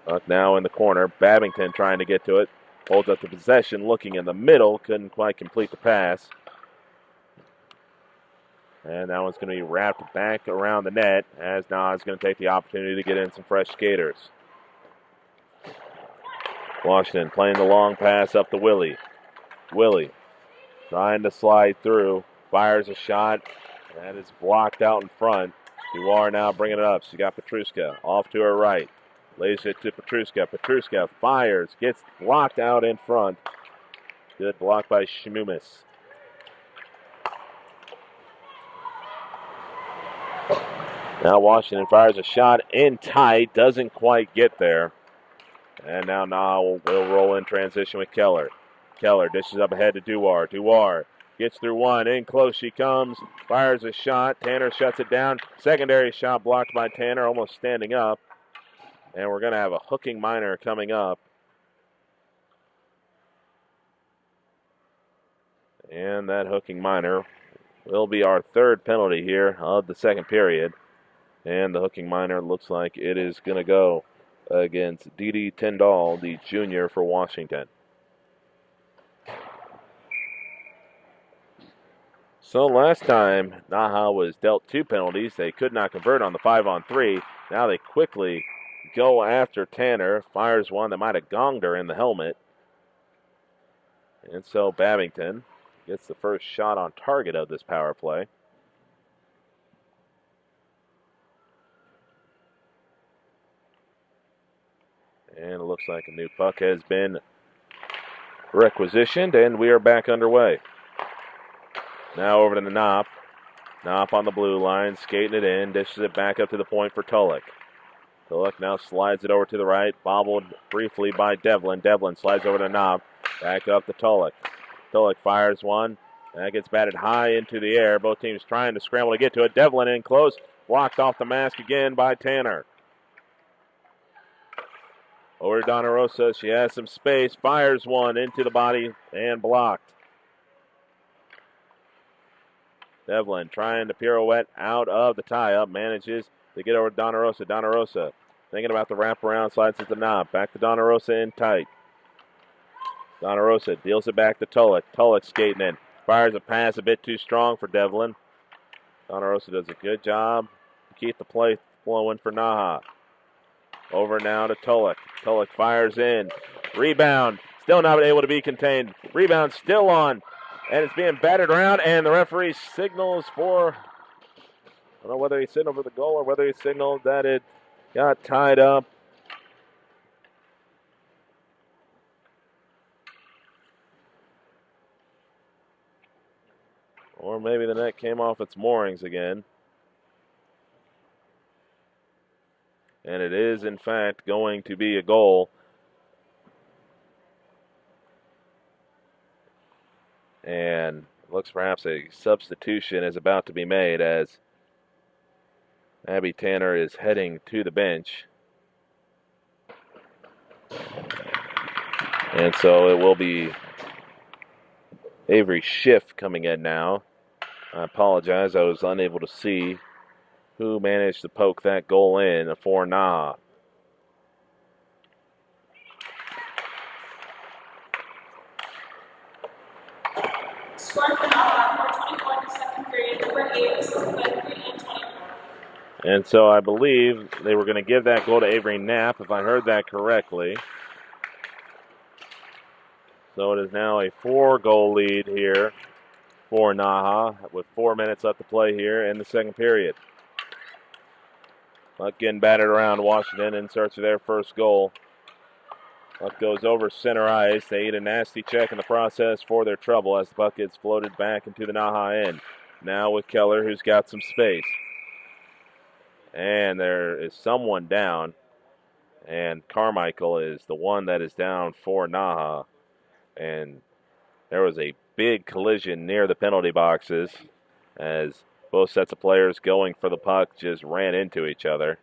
Puck now in the corner. Babington trying to get to it. Holds up the possession, looking in the middle. Couldn't quite complete the pass. And that one's going to be wrapped back around the net as NAHA is going to take the opportunity to get in some fresh skaters. Washington playing the long pass up to Willie. Willie trying to slide through. Fires a shot. That is blocked out in front. Duar now bringing it up. She got Petruska off to her right. Lays it to Petruska. Petruska fires. Gets blocked out in front. Good block by Shmumis. Now Washington fires a shot in tight. Doesn't quite get there. And now NAHA will roll in transition with Keller. Keller dishes up ahead to Duar. Duar gets through one. In close she comes. Fires a shot. Tanner shuts it down. Secondary shot blocked by Tanner, almost standing up. And we're going to have a hooking minor coming up. And that hooking minor will be our third penalty here of the second period. And the hooking minor looks like it is going to go against Didi Tyndall, the junior for Washington. So last time NAHA was dealt 2 penalties. They could not convert on the 5-on-3. Now they quickly go after Tanner. Fires one that might have gonged her in the helmet. And so Babington gets the first shot on target of this power play. And it looks like a new puck has been requisitioned, and we are back underway. Now over to the Knopp. Knopp on the blue line, skating it in, dishes it back up to the point for Tulloch. Tulloch now slides it over to the right, bobbled briefly by Devlin. Devlin slides over to Knopp, back up to Tulloch. Tulloch fires one, that gets batted high into the air. Both teams trying to scramble to get to it. Devlin in close, blocked off the mask again by Tanner. Over to Donna Rosa. She has some space. Fires one into the body and blocked. Devlin trying to pirouette out of the tie-up. Manages to get over to Donna Rosa. Donna Rosa thinking about the wraparound. Slides at the knob. Back to Donna Rosa in tight. Donna Rosa deals it back to Tulloch. Tulloch skating in. Fires a pass a bit too strong for Devlin. Donna Rosa does a good job to keep the play flowing for NAHA. Over now to Tulloch. Tulloch fires in. Rebound. Still not able to be contained. Rebound still on. And it's being batted around. And the referee signals for, I don't know whether he signaled for the goal or whether he signaled that it got tied up. Or maybe the net came off its moorings again. And it is, in fact, going to be a goal. And looks perhaps a substitution is about to be made as Abby Tanner is heading to the bench. And so it will be Avery Schiff coming in now. I apologize, I was unable to see who managed to poke that goal in for NAHA. Score for NAHA, 4:21 second period, number 8, assisted by 3 and 24. And so I believe they were going to give that goal to Avery Knapp, if I heard that correctly. So it is now a 4-goal lead here for NAHA with 4 minutes left to play here in the second period. Puck getting batted around Washington in search of their first goal. Puck goes over center ice. They eat a nasty check in the process for their trouble as the puck gets floated back into the NAHA end. Now with Keller, who's got some space. And there is someone down. And Carmichael is the one that is down for NAHA. And there was a big collision near the penalty boxes as both sets of players going for the puck just ran into each other.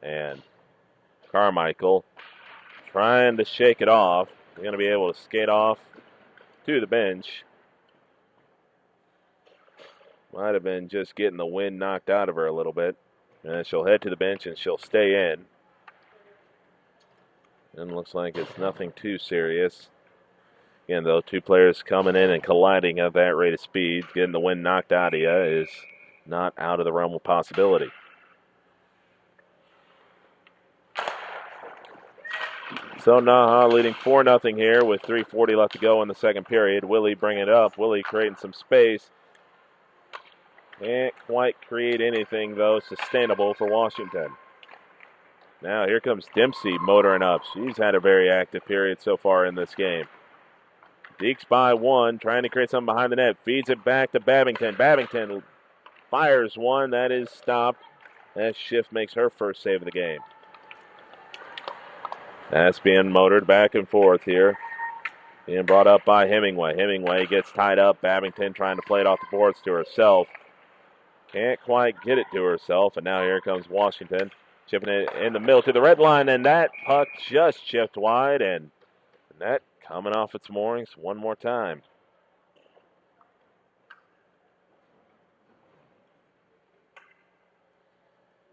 And Carmichael trying to shake it off. They're going to be able to skate off to the bench. Might have been just getting the wind knocked out of her a little bit. And she'll head to the bench and she'll stay in. And looks like it's nothing too serious. Again, though, 2 players coming in and colliding at that rate of speed, getting the wind knocked out of you is not out of the realm of possibility. So NAHA leading 4-0 here with 3:40 left to go in the second period. Willie bringing it up. Willie creating some space. Can't quite create anything, though, sustainable for Washington. Now here comes Dempsey motoring up. She's had a very active period so far in this game. Deeks by 1, trying to create something behind the net. Feeds it back to Babington. Babington fires one. That is stopped as Schiff makes her first save of the game. That's being motored back and forth here. Being brought up by Hemingway. Hemingway gets tied up. Babington trying to play it off the boards to herself. Can't quite get it to herself. And now here comes Washington. Chipping it in the middle to the red line. And that puck just chipped wide. And that coming off its moorings one more time.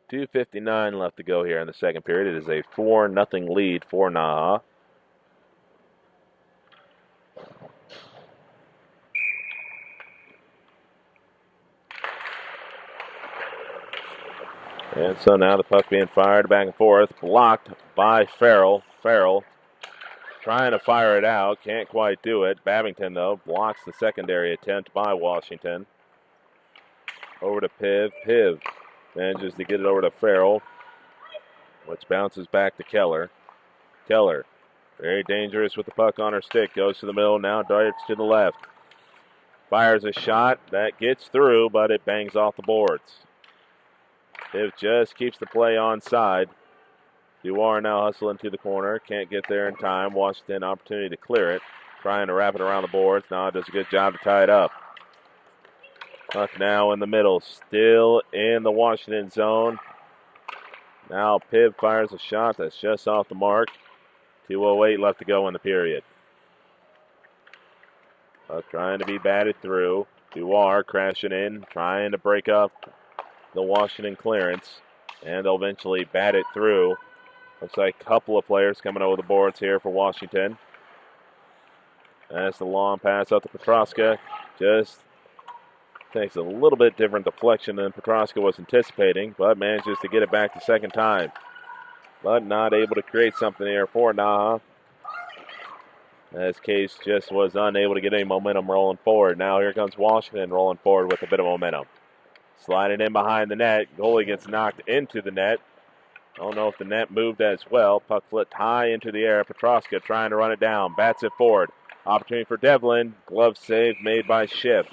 .259 left to go here in the second period. It is a 4-0 lead for NAHA. And so now the puck being fired back and forth. Blocked by Farrell. Farrell trying to fire it out. Can't quite do it. Babington, though, blocks the secondary attempt by Washington. Over to Piv. Piv manages to get it over to Farrell, which bounces back to Keller. Keller, very dangerous with the puck on her stick. Goes to the middle, now darts to the left. Fires a shot. That gets through, but it bangs off the boards. Piv just keeps the play onside. Duar now hustling to the corner. Can't get there in time. Washington opportunity to clear it. Trying to wrap it around the boards. Now does a good job to tie it up. Puck now in the middle. Still in the Washington zone. Now Piv fires a shot that's just off the mark. 2:08 left to go in the period. Puck trying to be batted through. Duar crashing in. Trying to break up the Washington clearance. And they'll eventually bat it through. Looks like a couple of players coming over the boards here for Washington. That's the long pass out to Petroska. Just takes a little bit different deflection than Petroska was anticipating, but manages to get it back the second time. But not able to create something here for NAHA. As Case just was unable to get any momentum rolling forward. Now here comes Washington rolling forward with a bit of momentum. Sliding in behind the net. Goalie gets knocked into the net. Don't know if the net moved as well. Puck flipped high into the air. Petroska trying to run it down. Bats it forward. Opportunity for Devlin. Glove save made by Schiff.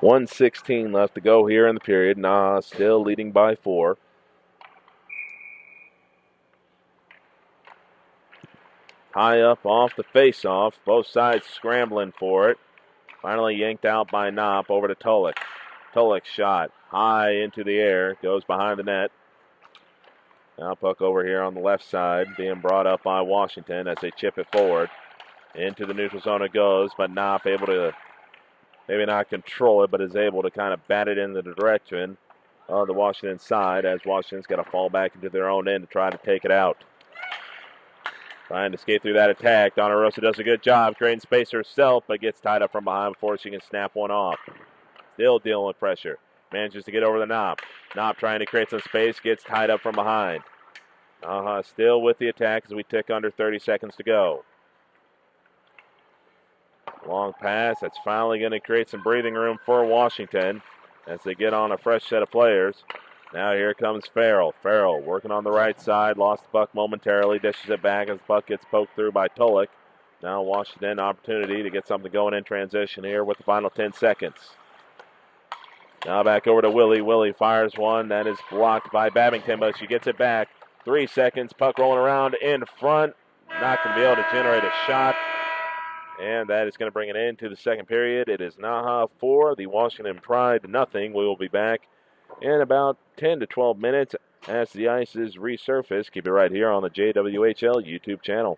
.116 left to go here in the period. NAHA still leading by 4. High up off the face-off. Both sides scrambling for it. Finally yanked out by Knopp over to Tulik. Tulik shot high into the air. Goes behind the net. Now puck over here on the left side, being brought up by Washington as they chip it forward. Into the neutral zone it goes, but not able to, maybe not control it, but is able to kind of bat it in the direction of the Washington side as Washington's got to fall back into their own end to try to take it out. Trying to skate through that attack. Donna Rosa does a good job creating space herself, but gets tied up from behind before she can snap one off. Still dealing with pressure. Manages to get over the Knopp. Knopp trying to create some space, gets tied up from behind. NAHA still with the attack as we tick under 30 seconds to go. Long pass. That's finally going to create some breathing room for Washington as they get on a fresh set of players. Now here comes Farrell. Farrell working on the right side. Lost the puck momentarily. Dishes it back as the puck gets poked through by Tulik. Now Washington opportunity to get something going in transition here with the final 10 seconds. Now back over to Willie. Willie fires one. That is blocked by Babington, but she gets it back. 3 seconds. Puck rolling around in front. Not going to be able to generate a shot. And that is going to bring it into the second period. It is NAHA 4, the Washington Pride nothing. We will be back in about 10 to 12 minutes as the ice is resurfaced. Keep it right here on the JWHL YouTube channel.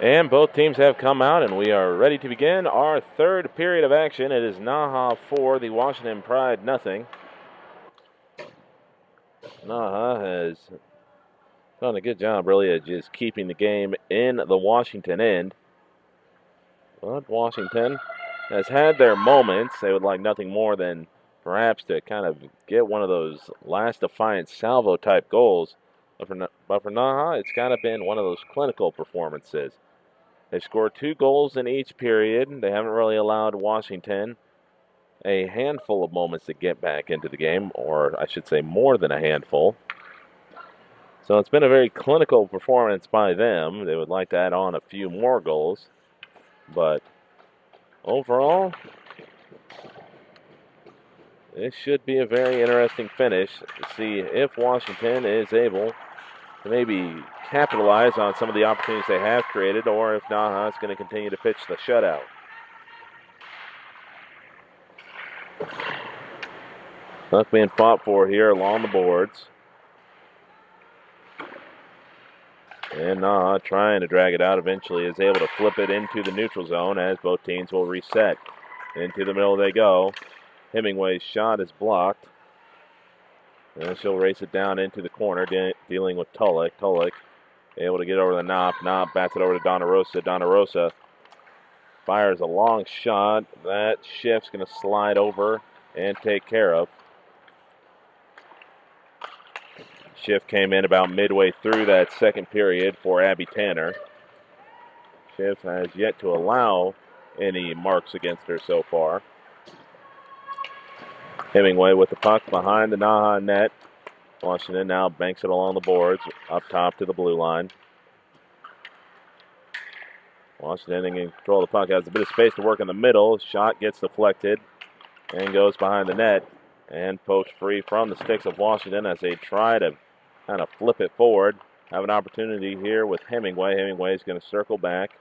And both teams have come out, and we are ready to begin our third period of action. It is NAHA 4, the Washington Pride nothing. NAHA has done a good job, really, of just keeping the game in the Washington end. But Washington has had their moments. They would like nothing more than perhaps to kind of get one of those last defiant salvo-type goals. But for NAHA, it's kind of been one of those clinical performances. They've scored 2 goals in each period. They haven't really allowed Washington a handful of moments to get back into the game, or I should say more than a handful. So it's been a very clinical performance by them. They would like to add on a few more goals. But overall, this should be a very interesting finish to see if Washington is able to maybe capitalize on some of the opportunities they have created, or if NAHA is going to continue to pitch the shutout. Puck being fought for here along the boards. And NAHA trying to drag it out, eventually is able to flip it into the neutral zone as both teams will reset. Into the middle they go. Hemingway's shot is blocked. And she'll race it down into the corner, dealing with Tulloch. Tulloch able to get over the Knopp. Knopp bats it over to Donna Rosa. Donna Rosa fires a long shot. That shift's going to slide over and take care of. Shift came in about midway through that second period for Abby Tanner. Shift has yet to allow any marks against her so far. Hemingway with the puck behind the NAHA net. Washington now banks it along the boards, up top to the blue line. Washington in control of the puck, has a bit of space to work in the middle. Shot gets deflected and goes behind the net and poked free from the sticks of Washington as they try to kind of flip it forward. Have an opportunity here with Hemingway. Hemingway is going to circle back.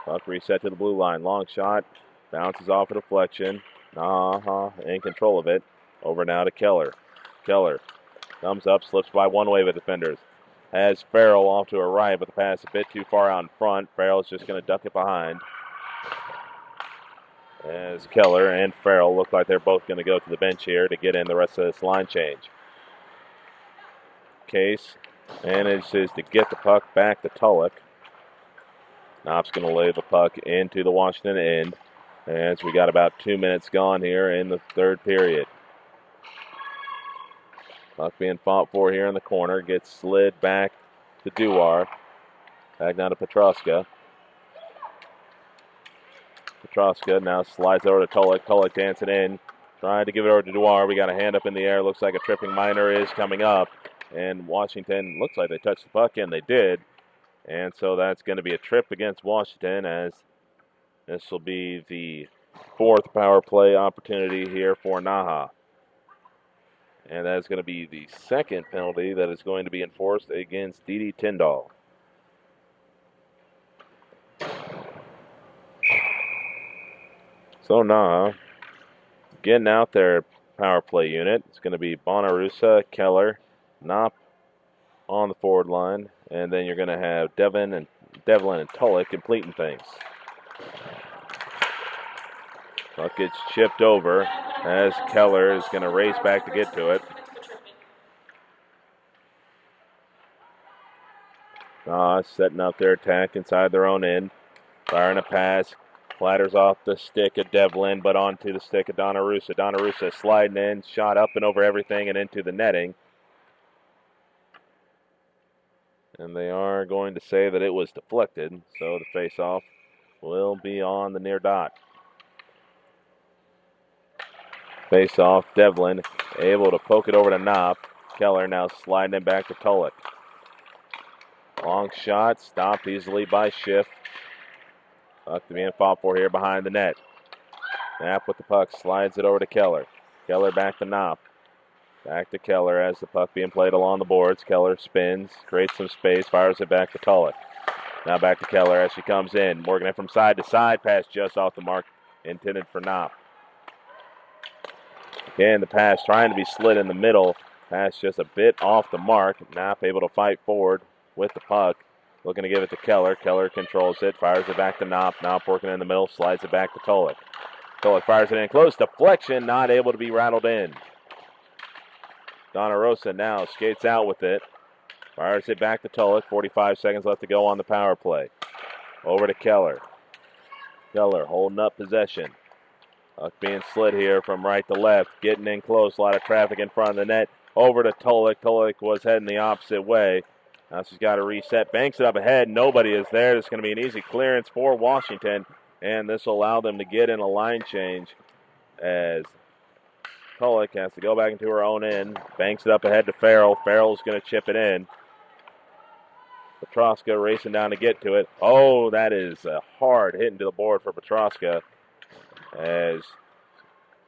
Puck reset to the blue line. Long shot. Bounces off a deflection. In control of it. Over now to Keller. Keller comes up, slips by one wave of defenders. Has Farrell off to her right, but the pass a bit too far out in front. Farrell's just going to duck it behind. As Keller and Farrell look like they're both going to go to the bench here to get in the rest of this line change. Case manages to get the puck back to Tulloch. Knopp's going to lay the puck into the Washington end as we got about 2 minutes gone here in the third period. Puck being fought for here in the corner. Gets slid back to Duar. Back down to Petroska. Petroska now slides over to Tulloch. Tulloch dancing in. Trying to give it over to Duar. We got a hand up in the air. Looks like a tripping minor is coming up. And Washington, looks like they touched the puck, and they did. And so that's going to be a trip against Washington, as this will be the fourth power play opportunity here for NAHA. And that's going to be the second penalty that is going to be enforced against Dee Dee Tyndall. So NAHA getting out their power play unit. It's going to be Bonarusa, Keller, Knopp on the forward line, and then you're going to have Devlin and Tulloch completing things. Puck gets chipped over as Keller is going to race back to get to it. Setting up their attack inside their own end. Firing a pass. Clatters off the stick of Devlin, but onto the stick of Donarusa. Donarusa sliding in, shot up and over everything and into the netting. And they are going to say that it was deflected, so the face-off will be on the near dot. Face-off, Devlin able to poke it over to Knopp. Keller now sliding it back to Tulloch. Long shot, stopped easily by Schiff. Puck being fought for here behind the net. Knapp with the puck, slides it over to Keller. Keller back to Knopp. Back to Keller as the puck being played along the boards. Keller spins, creates some space, fires it back to Tulloch. Now back to Keller as she comes in. Morgan from side to side, pass just off the mark, intended for Knopp. Again, the pass trying to be slid in the middle. Pass just a bit off the mark. Knopp able to fight forward with the puck. Looking to give it to Keller. Keller controls it, fires it back to Knopp. Knopp working in the middle, slides it back to Tolik. Tolik fires it in close. Deflection, not able to be rattled in. Donna Rosa now skates out with it. Fires it back to Tolik. 45 seconds left to go on the power play. Over to Keller. Keller holding up possession. Puck being slid here from right to left. Getting in close. A lot of traffic in front of the net. Over to Tolik. Tolik was heading the opposite way. Now she's got to reset. Banks it up ahead. Nobody is there. It's going to be an easy clearance for Washington. And this will allow them to get in a line change as Tolik has to go back into her own end. Banks it up ahead to Farrell. Farrell's going to chip it in. Petroska racing down to get to it. Oh, that is a hard hit into the board for Petroska as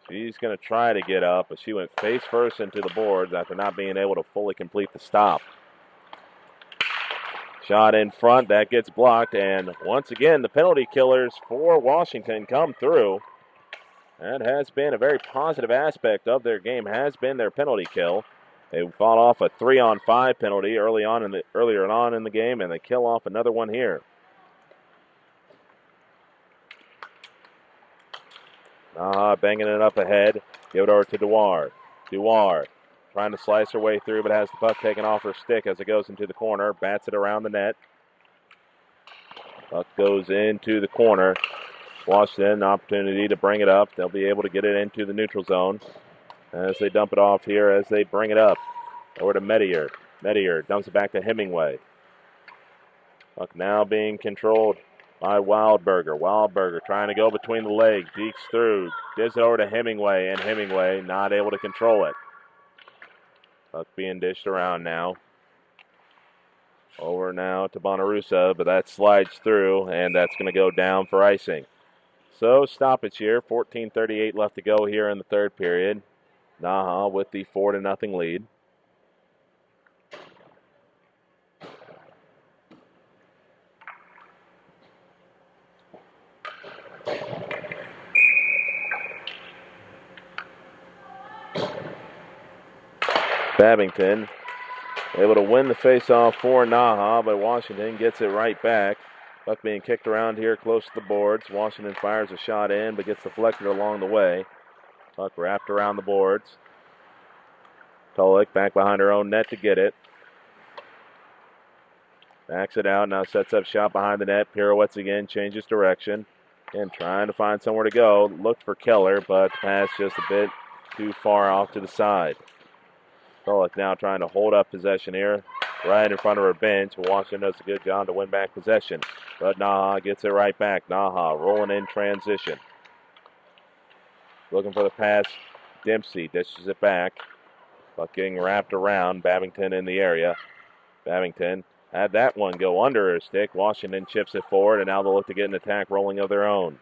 she's going to try to get up, but she went face first into the boards after not being able to fully complete the stop. Shot in front, that gets blocked, and once again, the penalty killers for Washington come through. That has been a very positive aspect of their game, has been their penalty kill. They fought off a 3-on-5 penalty earlier on in the game, and they kill off another one here. NAHA banging it up ahead. Give it over to Dewar. Dewar trying to slice her way through, but has the puck taken off her stick as it goes into the corner. Bats it around the net. Puck goes into the corner. Washington, an opportunity to bring it up. They'll be able to get it into the neutral zone as they dump it off here as they bring it up. Over to Medier. Medier dumps it back to Hemingway. Puck now being controlled by Wildberger. Wildberger trying to go between the legs. Deeks through. Gives it over to Hemingway, and Hemingway not able to control it. Puck being dished around now. Over now to Bonarusa, but that slides through, and that's going to go down for icing. So stoppage here. 14:38 left to go here in the third period. NAHA with the 4-0 lead. Babington able to win the faceoff for NAHA, but Washington gets it right back. Puck being kicked around here close to the boards. Washington fires a shot in, but gets deflected along the way. Puck wrapped around the boards. Tolik back behind her own net to get it. Backs it out, now sets up shot behind the net. Pirouettes again, changes direction. And trying to find somewhere to go. Looked for Keller, but the pass just a bit too far off to the side. Tolik now trying to hold up possession here, right in front of her bench. Washington does a good job to win back possession. But NAHA gets it right back. NAHA rolling in transition. Looking for the pass. Dempsey dishes it back. Puck getting wrapped around. Babington in the area. Babington had that one go under her stick. Washington chips it forward, and now they'll look to get an attack rolling of their own.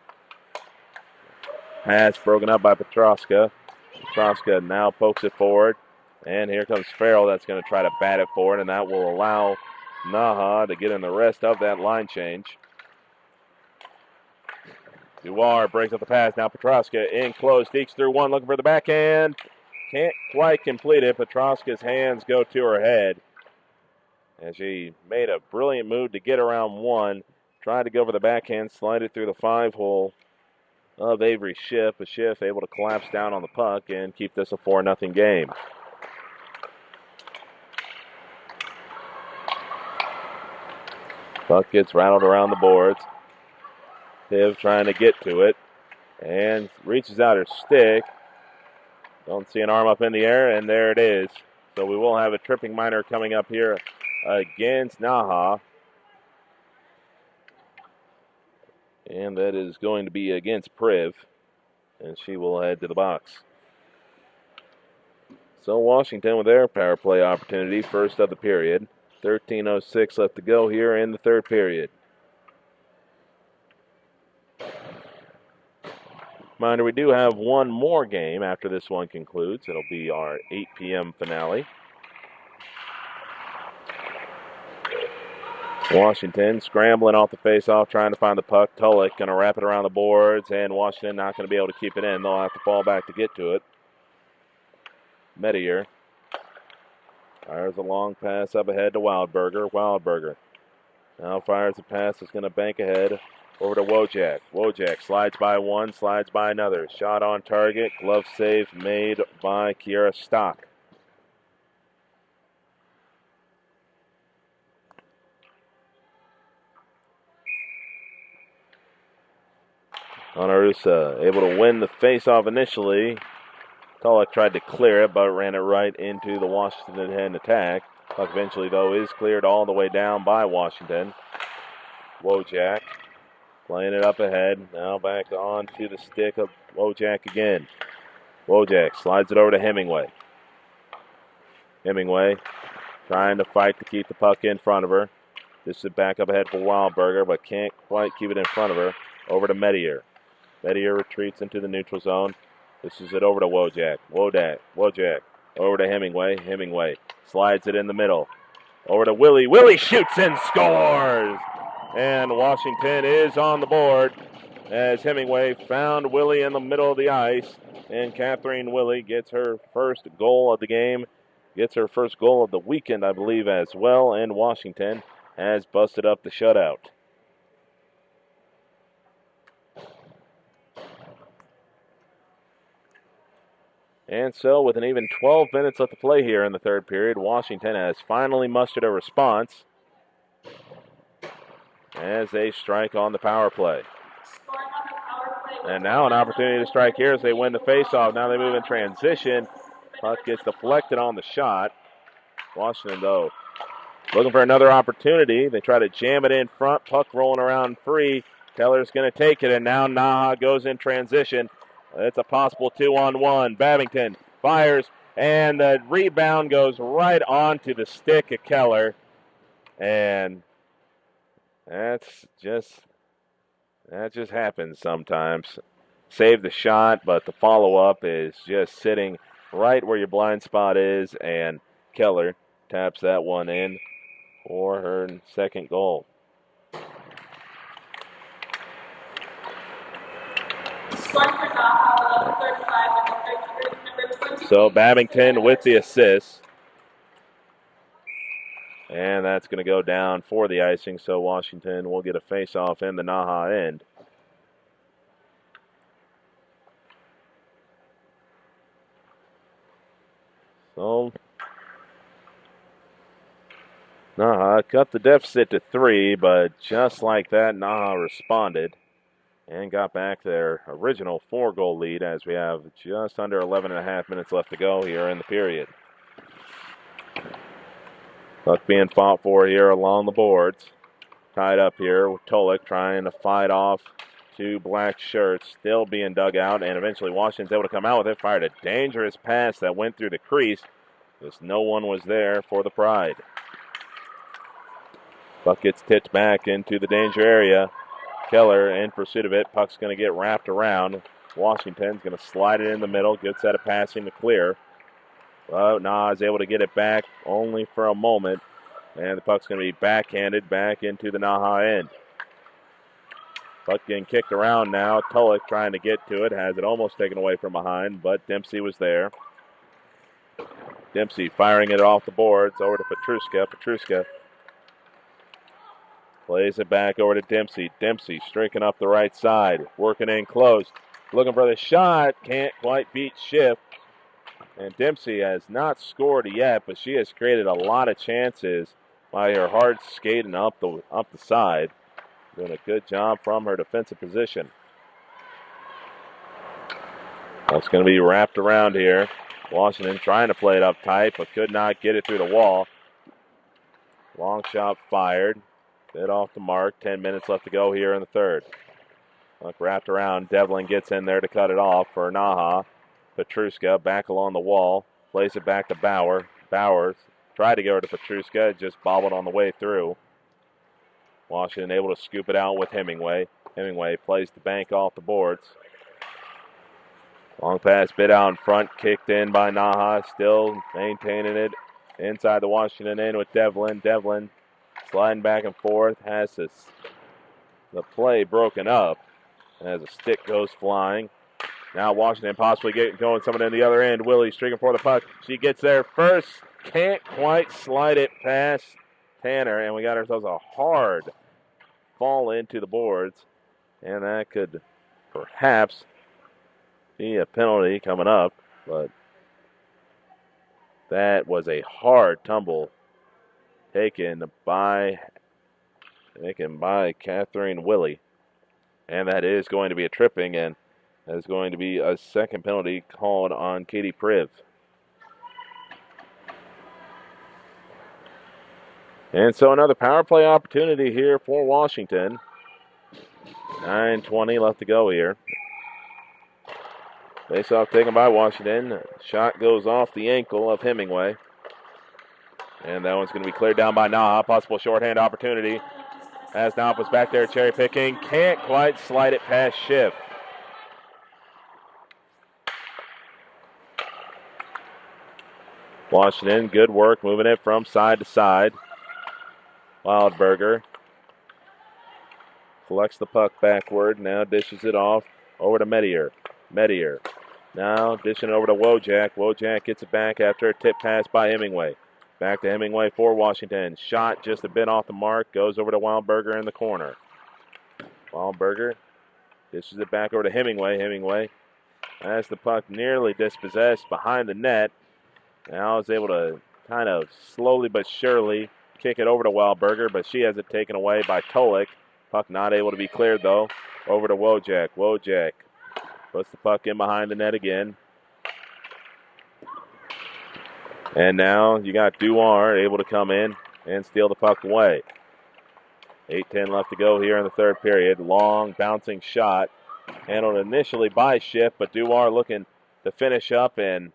Pass broken up by Petroska. Petroska now pokes it forward. And here comes Farrell. That's going to try to bat it forward, and that will allow NAHA to get in the rest of that line change. Dewar breaks up the pass. Now Petroska in close. Deeks through one, looking for the backhand. Can't quite complete it. Petroska's hands go to her head. And she made a brilliant move to get around one. Tried to go for the backhand, slide it through the 5-hole of Avery Schiff. But Schiff able to collapse down on the puck and keep this a 4-0 game. Puck gets rattled around the boards. Piv trying to get to it. And reaches out her stick. Don't see an arm up in the air, and there it is. So we will have a tripping minor coming up here against NAHA. And that is going to be against Priv. And she will head to the box. So Washington with their power play opportunity, first of the period. 13:06 left to go here in the third period. Reminder, we do have one more game after this one concludes. It'll be our 8 p.m. finale. Washington scrambling off the faceoff, trying to find the puck. Tolik going to wrap it around the boards, and Washington not going to be able to keep it in. They'll have to fall back to get to it. Medier fires a long pass up ahead to Wildberger. Wildberger Now fires a pass that's going to bank ahead over to Wojak. Wojak slides by one, slides by another. Shot on target. Glove save made by Kiera Stock. Onarusa able to win the faceoff initially. Tulloch tried to clear it, but ran it right into the Washington end attack. Puck eventually, though, is cleared all the way down by Washington. Wojak playing it up ahead. Now back on to the stick of Wojak again. Wojak slides it over to Hemingway. Hemingway trying to fight to keep the puck in front of her. This is back up ahead for Wildberger, but can't quite keep it in front of her. Over to Medier. Medier retreats into the neutral zone. This is it over to Wojak. Wojak over to Hemingway. Hemingway slides it in the middle. Over to Willie. Willie shoots and scores! And Washington is on the board as Hemingway found Willie in the middle of the ice. And Catherine Willie gets her first goal of the game. Gets her first goal of the weekend, I believe, as well. And Washington has busted up the shutout. And so, with an even 12 minutes left to play here in the third period, Washington has finally mustered a response as they strike on the power play. And now an opportunity to strike here as they win the faceoff. Now they move in transition. Puck gets deflected on the shot. Washington, though, looking for another opportunity. They try to jam it in front. Puck rolling around free. Keller's going to take it, and now NAHA goes in transition. It's a possible 2-on-1. Babington fires, and the rebound goes right onto the stick of Keller. And that just happens sometimes. Save the shot, but the follow-up is just sitting right where your blind spot is, and Keller taps that one in for her second goal. So Babington with the assist. And that's going to go down for the icing, so Washington will get a face-off in the NAHA end. So NAHA cut the deficit to 3, but just like that, NAHA responded and got back their original 4-goal lead as we have just under 11.5 minutes left to go here in the period. Puck being fought for here along the boards. Tied up here with Tulloch trying to fight off two black shirts. Still being dug out, and eventually Washington's able to come out with it. Fired a dangerous pass that went through the crease. Just no one was there for the Pride. Puck gets tipped back into the danger area. Keller in pursuit of it. Puck's going to get wrapped around. Washington's going to slide it in the middle. Good set of passing to clear. Well, NAHA is able to get it back only for a moment. And the puck's going to be backhanded back into the NAHA end. Puck getting kicked around now. Tulloch trying to get to it. Has it almost taken away from behind, but Dempsey was there. Dempsey firing it off the boards over to Petruska. Petruska plays it back over to Dempsey. Dempsey streaking up the right side. Working in close. Looking for the shot. Can't quite beat Schiff. And Dempsey has not scored yet, but she has created a lot of chances by her hard skating up the side. Doing a good job from her defensive position. That's going to be wrapped around here. Washington trying to play it up tight, but could not get it through the wall. Long shot fired. Bit off the mark. 10 minutes left to go here in the third. Puck wrapped around. Devlin gets in there to cut it off for NAHA. Petruska back along the wall. Plays it back to Bauer. Bowers tried to go to Petruska. It just bobbled on the way through. Washington able to scoop it out with Hemingway. Hemingway plays the bank off the boards. Long pass bit out in front. Kicked in by NAHA. Still maintaining it inside the Washington end with Devlin. Devlin sliding back and forth. Has the play broken up as a stick goes flying. Now Washington possibly going someone in the other end. Willie streaking for the puck. She gets there first. Can't quite slide it past Tanner, and we got ourselves a hard fall into the boards, and that could perhaps be a penalty coming up, but that was a hard tumble taken by Catherine Willie, and that is going to be a tripping, and that is going to be a second penalty called on Katie Priv. And so another power play opportunity here for Washington. 9:20 left to go here. Face-off taken by Washington. Shot goes off the ankle of Hemingway. And that one's going to be cleared down by NAHA. Possible shorthand opportunity. As Knopf was back there cherry picking. Can't quite slide it past Schiff. Washington, good work moving it from side to side. Wildberger collects the puck backward. Now dishes it off over to Medier. Medier now dishing it over to Wojak. Wojak gets it back after a tip pass by Hemingway. Back to Hemingway for Washington. Shot just a bit off the mark. Goes over to Wildberger in the corner. Wildberger dishes it back over to Hemingway. Hemingway has the puck nearly dispossessed behind the net. Now is able to kind of slowly but surely kick it over to Wildberger, but she has it taken away by Tolik. Puck not able to be cleared, though. Over to Wojak. Wojak puts the puck in behind the net again. And now you got Duar able to come in and steal the puck away. 8:10 left to go here in the third period. Long bouncing shot. Handled initially by Schiff, but Duar looking to finish up, and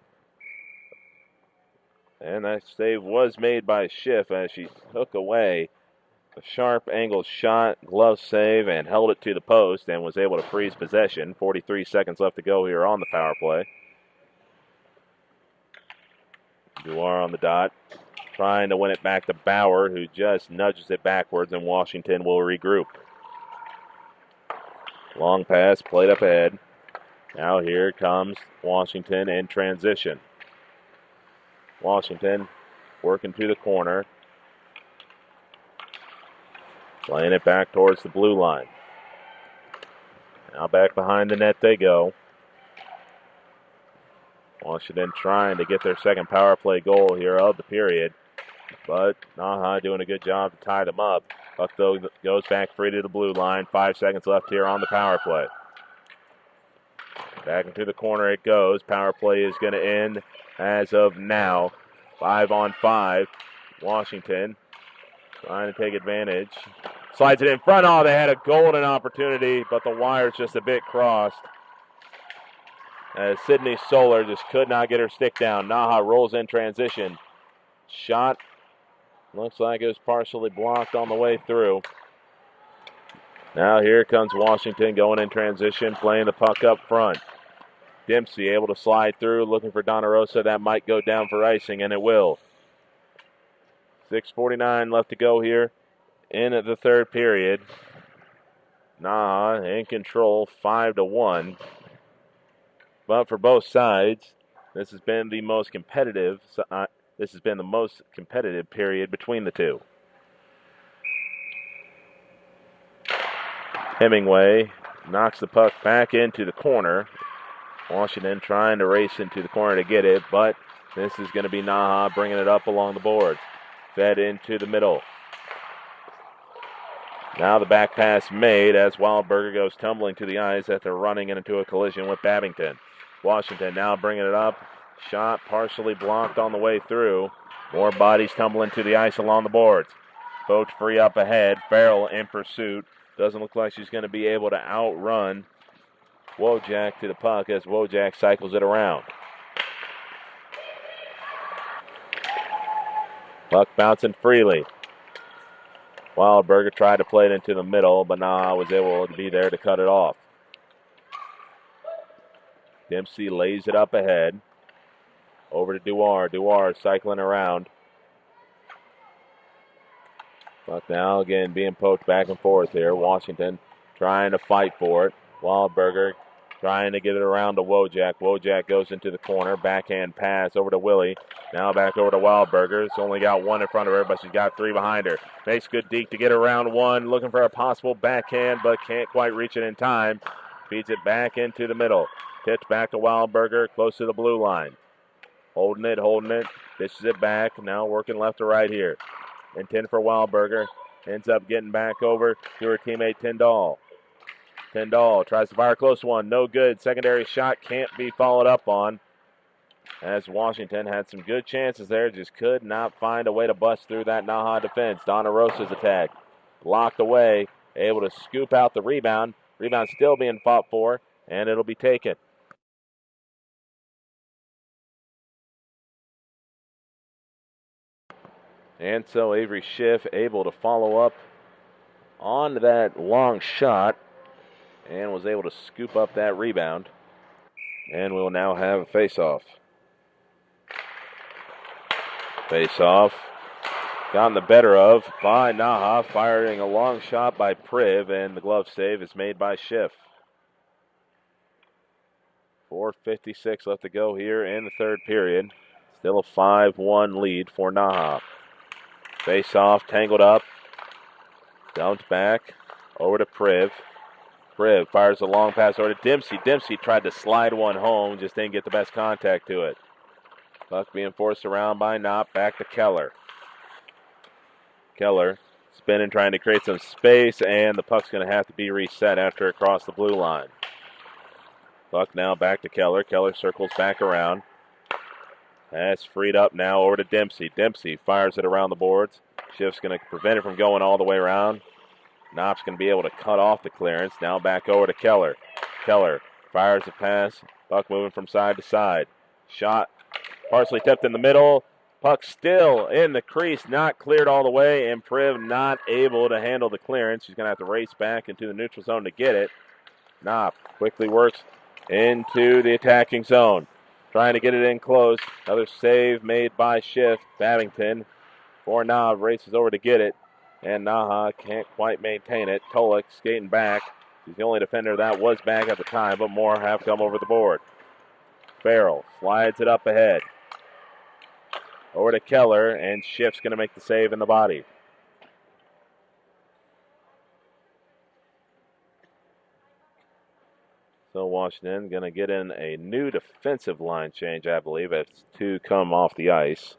that save was made by Schiff as she took away a sharp angle shot, glove save, and held it to the post and was able to freeze possession. 43 seconds left to go here on the power play. Duar on the dot, trying to win it back to Bauer, who just nudges it backwards, and Washington will regroup. Long pass, played up ahead. Now here comes Washington in transition. Washington working to the corner. Playing it back towards the blue line. Now back behind the net they go. Washington trying to get their second power play goal here of the period. But NAHA doing a good job to tie them up. Puck though goes back free to the blue line. 5 seconds left here on the power play. Back into the corner it goes. Power play is going to end as of now. 5-on-5. Washington trying to take advantage. Slides it in front. Oh, they had a golden opportunity, but the wire's just a bit crossed. As Sydney Solar just could not get her stick down. NAHA rolls in transition. Shot looks like it was partially blocked on the way through. Now here comes Washington going in transition, playing the puck up front. Dempsey able to slide through, looking for Donna Rosa. That might go down for icing, and it will. 6:49 left to go here in the third period. NAHA in control, 5-1. But for both sides, this has been the most competitive. This has been the most competitive period between the two. Hemingway knocks the puck back into the corner. Washington trying to race into the corner to get it, but this is going to be NAHA bringing it up along the boards. Fed into the middle. Now the back pass made as Wildberger goes tumbling to the ice after running into a collision with Babington. Washington now bringing it up. Shot partially blocked on the way through. More bodies tumbling to the ice along the boards. Poked free up ahead. Farrell in pursuit. Doesn't look like she's going to be able to outrun Wojak to the puck as Wojak cycles it around. Puck bouncing freely. Wildberger tried to play it into the middle, but NAHA was able to be there to cut it off. Dempsey lays it up ahead. Over to Duar. Duar cycling around. Puck now again being poked back and forth here. Washington trying to fight for it. Wildberger trying to get it around to Wojak. Wojak goes into the corner. Backhand pass over to Willie. Now back over to Wildberger. She's only got one in front of her, but she's got three behind her. Makes good deke to get around one. Looking for a possible backhand, but can't quite reach it in time. Feeds it back into the middle. Pitch back to Wildberger, close to the blue line. Holding it. Dishes it back. Now working left to right here. And 10 for Wildberger. Ends up getting back over to her teammate Tyndall. Tyndall tries to fire a close one. No good. Secondary shot can't be followed up on. As Washington had some good chances there, just could not find a way to bust through that NAHA defense. Donna Rosa's attack. Blocked away. Able to scoop out the rebound. Rebound still being fought for, and it'll be taken. And so Avery Schiff able to follow up on that long shot and was able to scoop up that rebound. And we'll now have a face-off. Face-off gotten the better of by NAHA, firing a long shot by Priv, and the glove save is made by Schiff. 4:56 left to go here in the third period. Still a 5-1 lead for NAHA. Face-off, tangled up, dumped back over to Priv. Priv fires a long pass over to Dempsey. Dempsey tried to slide one home, just didn't get the best contact to it. Puck being forced around by Knopp, back to Keller. Keller spinning, trying to create some space, and the puck's going to have to be reset after it crossed the blue line. Puck now back to Keller. Keller circles back around. That's freed up now over to Dempsey. Dempsey fires it around the boards. Schiff's going to prevent it from going all the way around. Knopp's going to be able to cut off the clearance. Now back over to Keller. Keller fires a pass. Puck moving from side to side. Shot partially tipped in the middle. Puck still in the crease, not cleared all the way, and Priv not able to handle the clearance. She's going to have to race back into the neutral zone to get it. Knopp quickly works into the attacking zone, trying to get it in close. Another save made by Schiff. Babington for Knopp races over to get it, and NAHA can't quite maintain it. Tolik skating back. She's the only defender that was back at the time, but more have come over the board. Farrell slides it up ahead. Over to Keller, and Schiff's going to make the save in the body. So Washington going to get in a new defensive line change, I believe, as two come off the ice.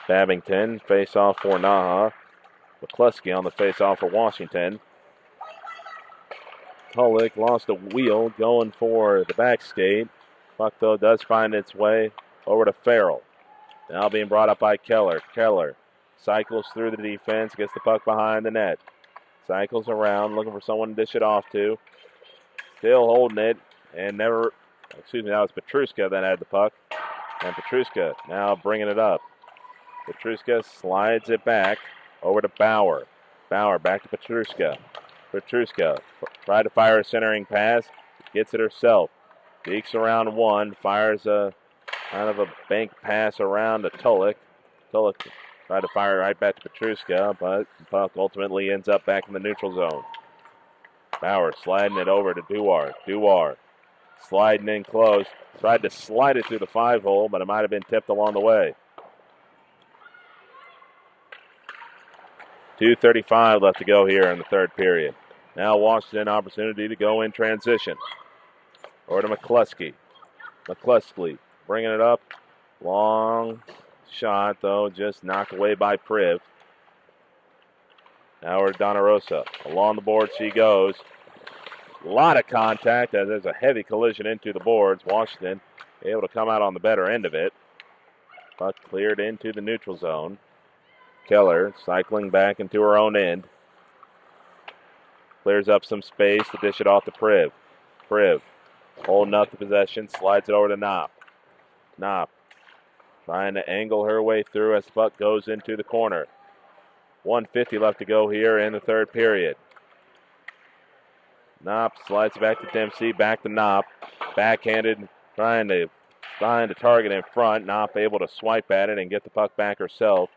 Babington face off for NAHA. McCluskey on the face off for Washington. Tolik lost a wheel going for the back skate. Puck, though, does find its way over to Farrell. Now being brought up by Keller. Keller cycles through the defense, gets the puck behind the net. Cycles around, looking for someone to dish it off to. Still holding it, and that was Petruska that had the puck. And Petruska now bringing it up. Petruska slides it back over to Bauer. Bauer back to Petruska. Petruska tried to fire a centering pass, gets it herself. Dekes around one, fires a kind of a bank pass around to Tolik. Tolik tried to fire right back to Petruska, but the puck ultimately ends up back in the neutral zone. Bauer sliding it over to Duar. Duar sliding in close. Tried to slide it through the 5-hole, but it might have been tipped along the way. 2:35 left to go here in the third period. Now Washington opportunity to go in transition. Over to McCluskey. McCluskey bringing it up. Long shot, though, just knocked away by Priv. Now over to Donna Rosa. Along the board she goes. A lot of contact as there's a heavy collision into the boards. Washington able to come out on the better end of it. Puck cleared into the neutral zone. Keller cycling back into her own end. Clears up some space to dish it off to Priv. Priv holding up the possession, slides it over to Knopp. Knopp trying to angle her way through as the puck goes into the corner. 1:50 left to go here in the third period. Knopp slides back to Dempsey, back to Knopp. Backhanded, trying to find a target in front. Knopp able to swipe at it and get the puck back herself.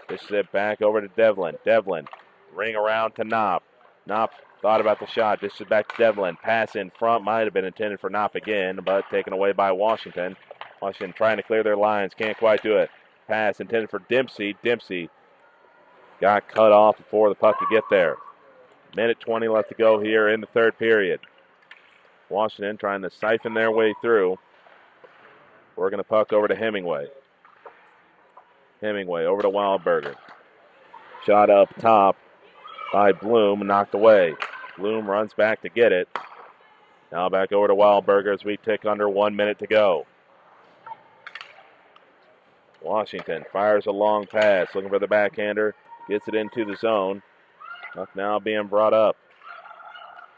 Dishes it back over to Devlin. Devlin Ring around to Knopp. Knopp thought about the shot. This is back to Devlin. Pass in front. Might have been intended for Knopp again, but taken away by Washington. Washington trying to clear their lines. Can't quite do it. Pass intended for Dempsey. Dempsey got cut off before the puck could get there. Minute 20 left to go here in the third period. Washington trying to siphon their way through. Working the puck over to Hemingway. Hemingway over to Wildberger. Shot up top by Bloom, knocked away. Bloom runs back to get it. Now back over to Wildberger as we tick under 1 minute to go. Washington fires a long pass, looking for the backhander. Gets it into the zone. Puck now being brought up.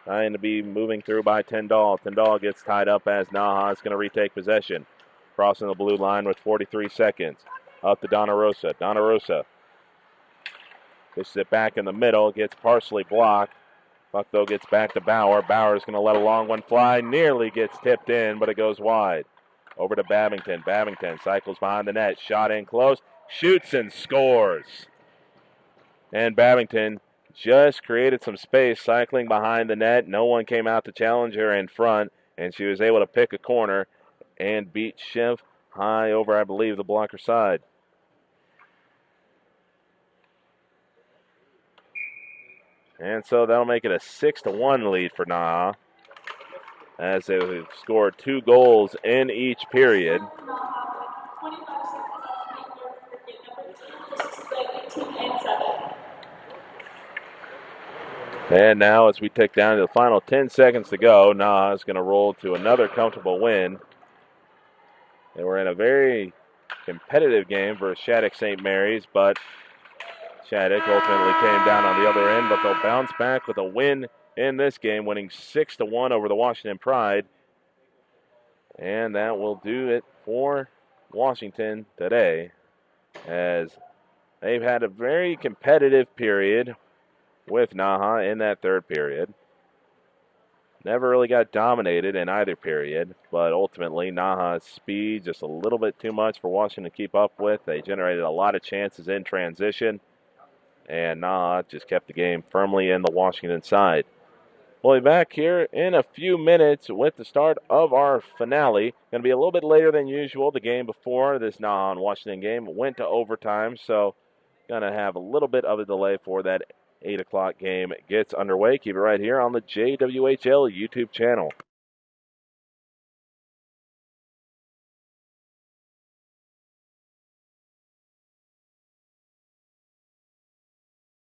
Trying to be moving through by Tyndall. Tyndall gets tied up as NAHA is going to retake possession. Crossing the blue line with 43 seconds. Up to Donna Rosa. Donna Rosa pushes it back in the middle. Gets partially blocked. Puck, though, gets back to Bauer. Bauer's going to let a long one fly. Nearly gets tipped in, but it goes wide. Over to Babington. Babington cycles behind the net. Shot in close. Shoots and scores. And Babington just created some space cycling behind the net. No one came out to challenge her in front, and she was able to pick a corner and beat Schiff high over, I believe, the blocker side. And so that'll make it a 6-1 lead for NAHA, as they've scored 2 goals in each period. And now as we tick down to the final 10 seconds to go, NAHA is going to roll to another comfortable win. They were in a very competitive game versus Shattuck St. Mary's, but Shattuck ultimately came down on the other end, but they'll bounce back with a win in this game, winning 6-1 over the Washington Pride. And that will do it for Washington today, as they've had a very competitive period with NAHA in that third period. Never really got dominated in either period, but ultimately NAHA's speed just a little bit too much for Washington to keep up with. They generated a lot of chances in transition, and NAHA just kept the game firmly in the Washington side. We'll be back here in a few minutes with the start of our finale. Going to be a little bit later than usual. The game before this NAHA and Washington game went to overtime, so going to have a little bit of a delay for that 8 o'clock game gets underway. Keep it right here on the JWHL YouTube channel.